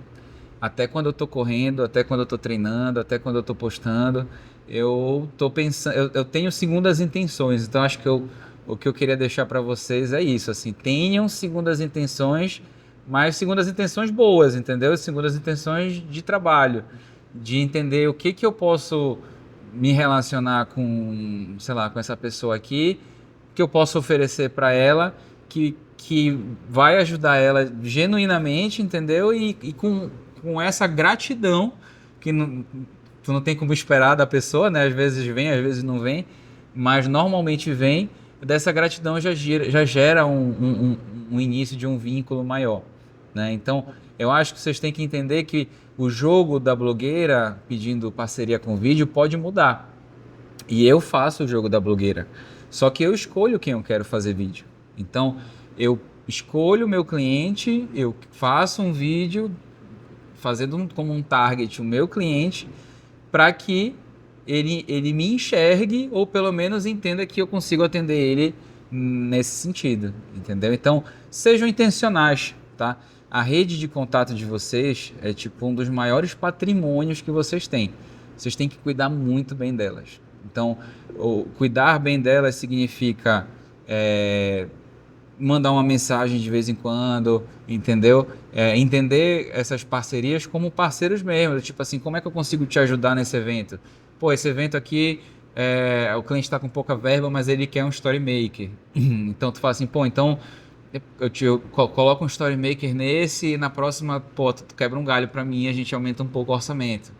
até quando eu tô correndo, até quando eu tô treinando, até quando eu tô postando, eu tô pensando, eu tenho segundas intenções. Então acho que o que eu queria deixar para vocês é isso, assim, tenham segundas intenções, mas segundas intenções boas, entendeu? Segundas intenções de trabalho, de entender o que que eu posso me relacionar com, sei lá, com essa pessoa aqui, que eu posso oferecer para ela, que vai ajudar ela genuinamente, entendeu? E com essa gratidão, que não, tu não tem como esperar da pessoa, né? Às vezes vem, às vezes não vem, mas normalmente vem. Dessa gratidão já gera um início de um vínculo maior, né? Então, eu acho que vocês têm que entender que o jogo da blogueira pedindo parceria com vídeo pode mudar. E eu faço o jogo da blogueira. Só que eu escolho quem eu quero fazer vídeo. Então, eu escolho o meu cliente, eu faço um vídeo fazendo como um target o meu cliente para que ele me enxergue ou pelo menos entenda que eu consigo atender ele nesse sentido, entendeu? Então, sejam intencionais, tá? A rede de contato de vocês é tipo um dos maiores patrimônios que vocês têm. Vocês têm que cuidar muito bem delas. Então, cuidar bem delas significa mandar uma mensagem de vez em quando, entendeu? Entender essas parcerias como parceiros mesmo, tipo assim, como é que eu consigo te ajudar nesse evento? Pô, esse evento aqui, o cliente está com pouca verba, mas ele quer um story maker. Então tu fala assim, pô, então eu coloco um story maker nesse e na próxima, pô, tu quebra um galho para mim e a gente aumenta um pouco o orçamento.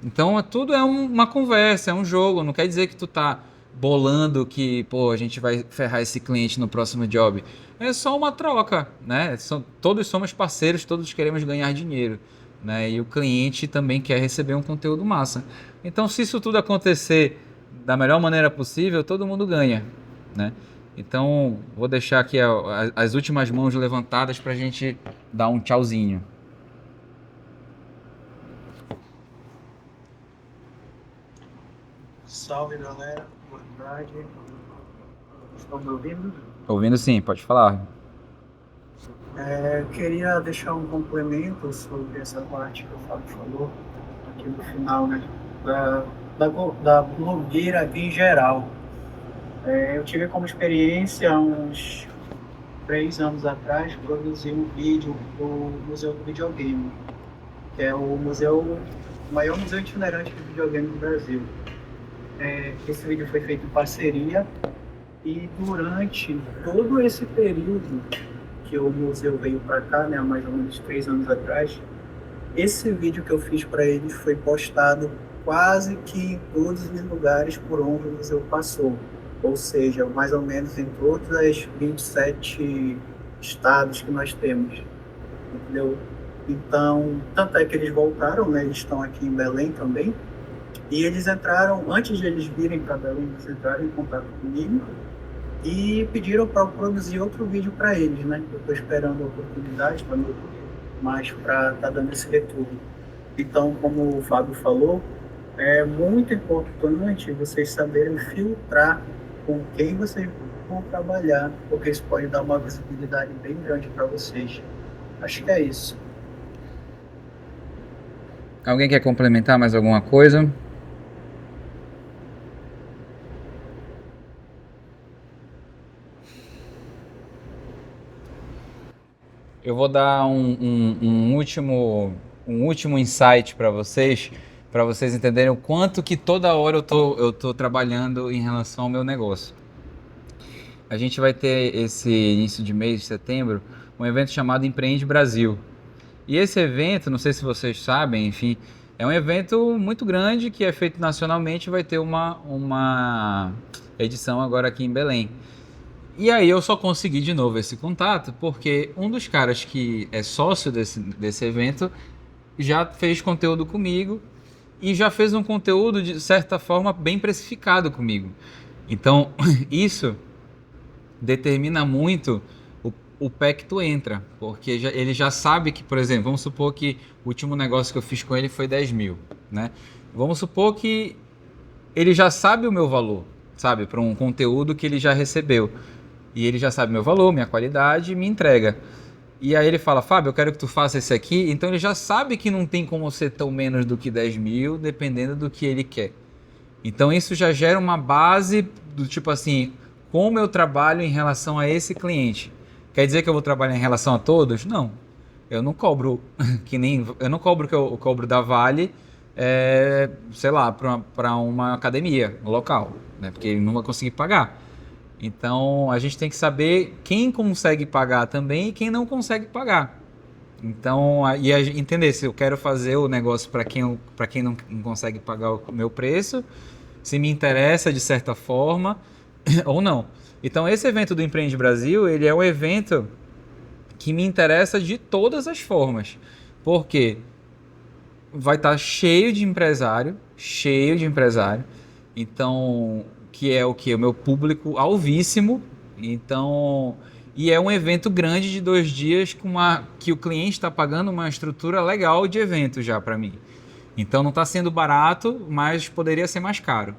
Então tudo é uma conversa, é um jogo, não quer dizer que tu tá bolando que, pô, a gente vai ferrar esse cliente no próximo job. É só uma troca, né? Todos somos parceiros, todos queremos ganhar dinheiro, né? E o cliente também quer receber um conteúdo massa. Então, se isso tudo acontecer da melhor maneira possível, todo mundo ganha, né? Então, vou deixar aqui as últimas mãos levantadas para a gente dar um tchauzinho. Salve galera, boa tarde. Estão me ouvindo? Ouvindo sim, pode falar. Queria deixar um complemento sobre essa parte que o Fábio falou aqui no final, né? Da blogueira em geral. Eu tive como experiência há uns 3 anos atrás produzir um vídeo do Museu do Videogame, que é o maior museu itinerante de videogame do Brasil. Esse vídeo foi feito em parceria e durante todo esse período que o museu veio para cá, né, há mais ou menos 3 anos atrás, esse vídeo que eu fiz para eles foi postado quase que em todos os lugares por onde o museu passou, ou seja, mais ou menos em todas as 27 estados que nós temos, entendeu? Então, tanto é que eles voltaram, né, eles estão aqui em Belém também. E eles entraram, antes de eles virem para Belém, eles entraram em contato comigo e pediram para eu produzir outro vídeo para eles, né? Eu estou esperando a oportunidade para no YouTube, mas para estar dando esse retorno. Então, como o Fábio falou, é muito importante vocês saberem filtrar com quem vocês vão trabalhar, porque isso pode dar uma visibilidade bem grande para vocês. Acho que é isso. Alguém quer complementar mais alguma coisa? Eu vou dar um último insight para vocês entenderem o quanto que toda hora eu tô trabalhando em relação ao meu negócio. A gente vai ter esse início de mês de setembro um evento chamado Empreende Brasil. E esse evento, não sei se vocês sabem, enfim, é um evento muito grande que é feito nacionalmente, vai ter uma edição agora aqui em Belém. E aí eu só consegui de novo esse contato porque um dos caras que é sócio desse evento já fez conteúdo comigo e já fez um conteúdo de certa forma bem precificado comigo. Então isso determina muito o pé que tu entra, porque ele já sabe que, por exemplo, vamos supor que o último negócio que eu fiz com ele foi 10 mil, né? Vamos supor que ele já sabe o meu valor, sabe? Para um conteúdo que ele já recebeu. E ele já sabe meu valor, minha qualidade e me entrega. E aí ele fala, Fábio, eu quero que tu faça esse aqui. Então ele já sabe que não tem como ser tão menos do que 10 mil, dependendo do que ele quer. Então isso já gera uma base do tipo assim, como eu trabalho em relação a esse cliente. Quer dizer que eu vou trabalhar em relação a todos? Não. Eu não cobro eu não cobro o que eu cobro da Vale, sei lá, para uma academia local, né? Porque ele não vai conseguir pagar. Então a gente tem que saber quem consegue pagar também e quem não consegue pagar. Então, entender se eu quero fazer o negócio para quem não consegue pagar o meu preço, se me interessa de certa forma ou não. Então, esse evento do Empreende Brasil, ele é um evento que me interessa de todas as formas. Porque vai estar cheio de empresário. Então, que é o que? O meu público alvíssimo. Então, e é um evento grande de 2 dias que o cliente está pagando uma estrutura legal de evento já para mim. Então não está sendo barato, mas poderia ser mais caro,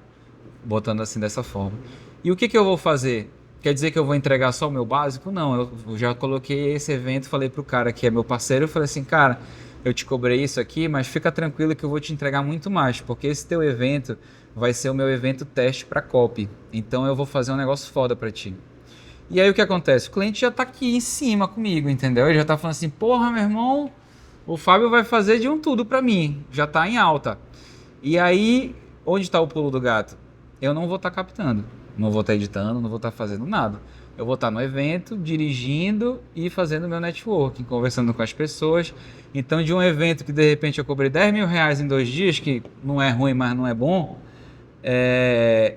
botando assim dessa forma. E o que eu vou fazer? Quer dizer que eu vou entregar só o meu básico? Não, eu já coloquei esse evento, falei pro cara que é meu parceiro, eu falei assim, cara, eu te cobrei isso aqui, mas fica tranquilo que eu vou te entregar muito mais, porque esse teu evento vai ser o meu evento teste para copy. Então eu vou fazer um negócio foda para ti. E aí o que acontece? O cliente já tá aqui em cima comigo, entendeu? Ele já tá falando assim, porra, meu irmão, o Fábio vai fazer de um tudo pra mim. Já tá em alta. E aí, onde tá o pulo do gato? Eu não vou estar captando, não vou estar editando, não vou estar fazendo nada. Eu vou estar no evento, dirigindo e fazendo meu networking, conversando com as pessoas. Então, de um evento que de repente eu cobrei 10 mil reais em 2 dias, que não é ruim, mas não é bom,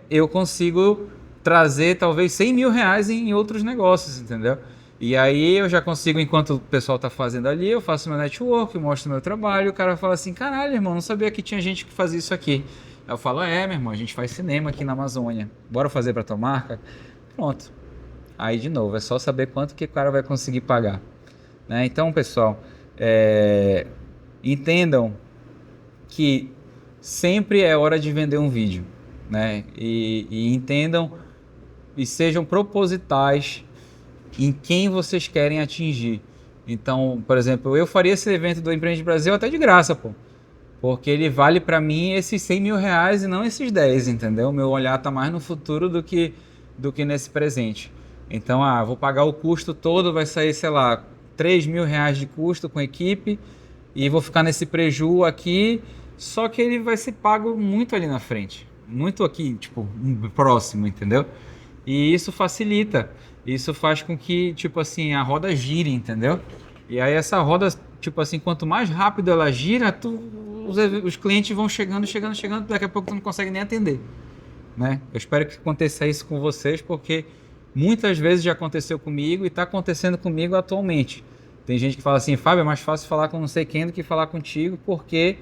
eu consigo trazer talvez 100 mil reais em outros negócios, entendeu? E aí eu já consigo, enquanto o pessoal tá fazendo ali, eu faço meu network, mostro meu trabalho, o cara fala assim, caralho, irmão, não sabia que tinha gente que fazia isso aqui. Aí eu falo, meu irmão, a gente faz cinema aqui na Amazônia, bora fazer pra tua marca? Pronto. Aí, de novo, é só saber quanto que o cara vai conseguir pagar, né? Então, pessoal, entendam que sempre é hora de vender um vídeo, né? E entendam e sejam propositais em quem vocês querem atingir. Então, por exemplo, eu faria esse evento do Empreende Brasil até de graça, pô. Porque ele vale para mim esses 100 mil reais e não esses 10, entendeu? Meu olhar tá mais no futuro do que nesse presente. Então, vou pagar o custo todo, vai sair, sei lá, 3 mil reais de custo com equipe e vou ficar nesse preju aqui, só que ele vai ser pago muito ali na frente. Muito aqui, tipo, próximo, entendeu? E isso facilita, isso faz com que, tipo assim, a roda gire, entendeu? E aí essa roda, tipo assim, quanto mais rápido ela gira, os clientes vão chegando, daqui a pouco tu não consegue nem atender, né? Eu espero que aconteça isso com vocês, porque muitas vezes já aconteceu comigo e está acontecendo comigo atualmente. Tem gente que fala assim, Fábio, é mais fácil falar com não sei quem do que falar contigo, porque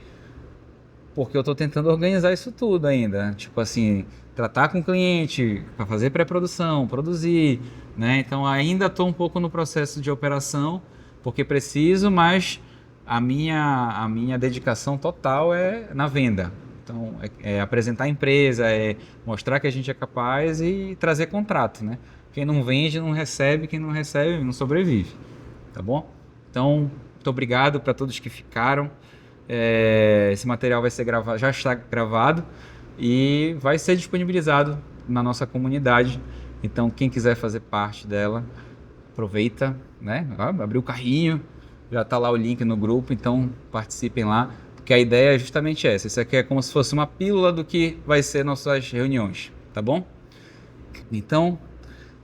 eu estou tentando organizar isso tudo ainda. Tipo assim, tratar com o cliente, para fazer pré-produção, produzir, né? Então ainda estou um pouco no processo de operação, porque preciso, mas a minha dedicação total é na venda. Então é apresentar a empresa, é mostrar que a gente é capaz e trazer contrato, né? Quem não vende não recebe, quem não recebe não sobrevive, tá bom? Então, muito obrigado para todos que ficaram. Esse material vai ser gravado, já está gravado e vai ser disponibilizado na nossa comunidade. Então, quem quiser fazer parte dela, aproveita, né? Abriu o carrinho, já está lá o link no grupo, então participem lá, porque a ideia é justamente essa. Isso aqui é como se fosse uma pílula do que vai ser nossas reuniões, tá bom? Então,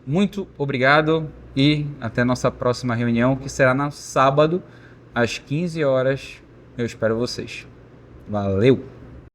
muito obrigado e até a nossa próxima reunião, que será no sábado, às 15 horas. Eu espero vocês. Valeu!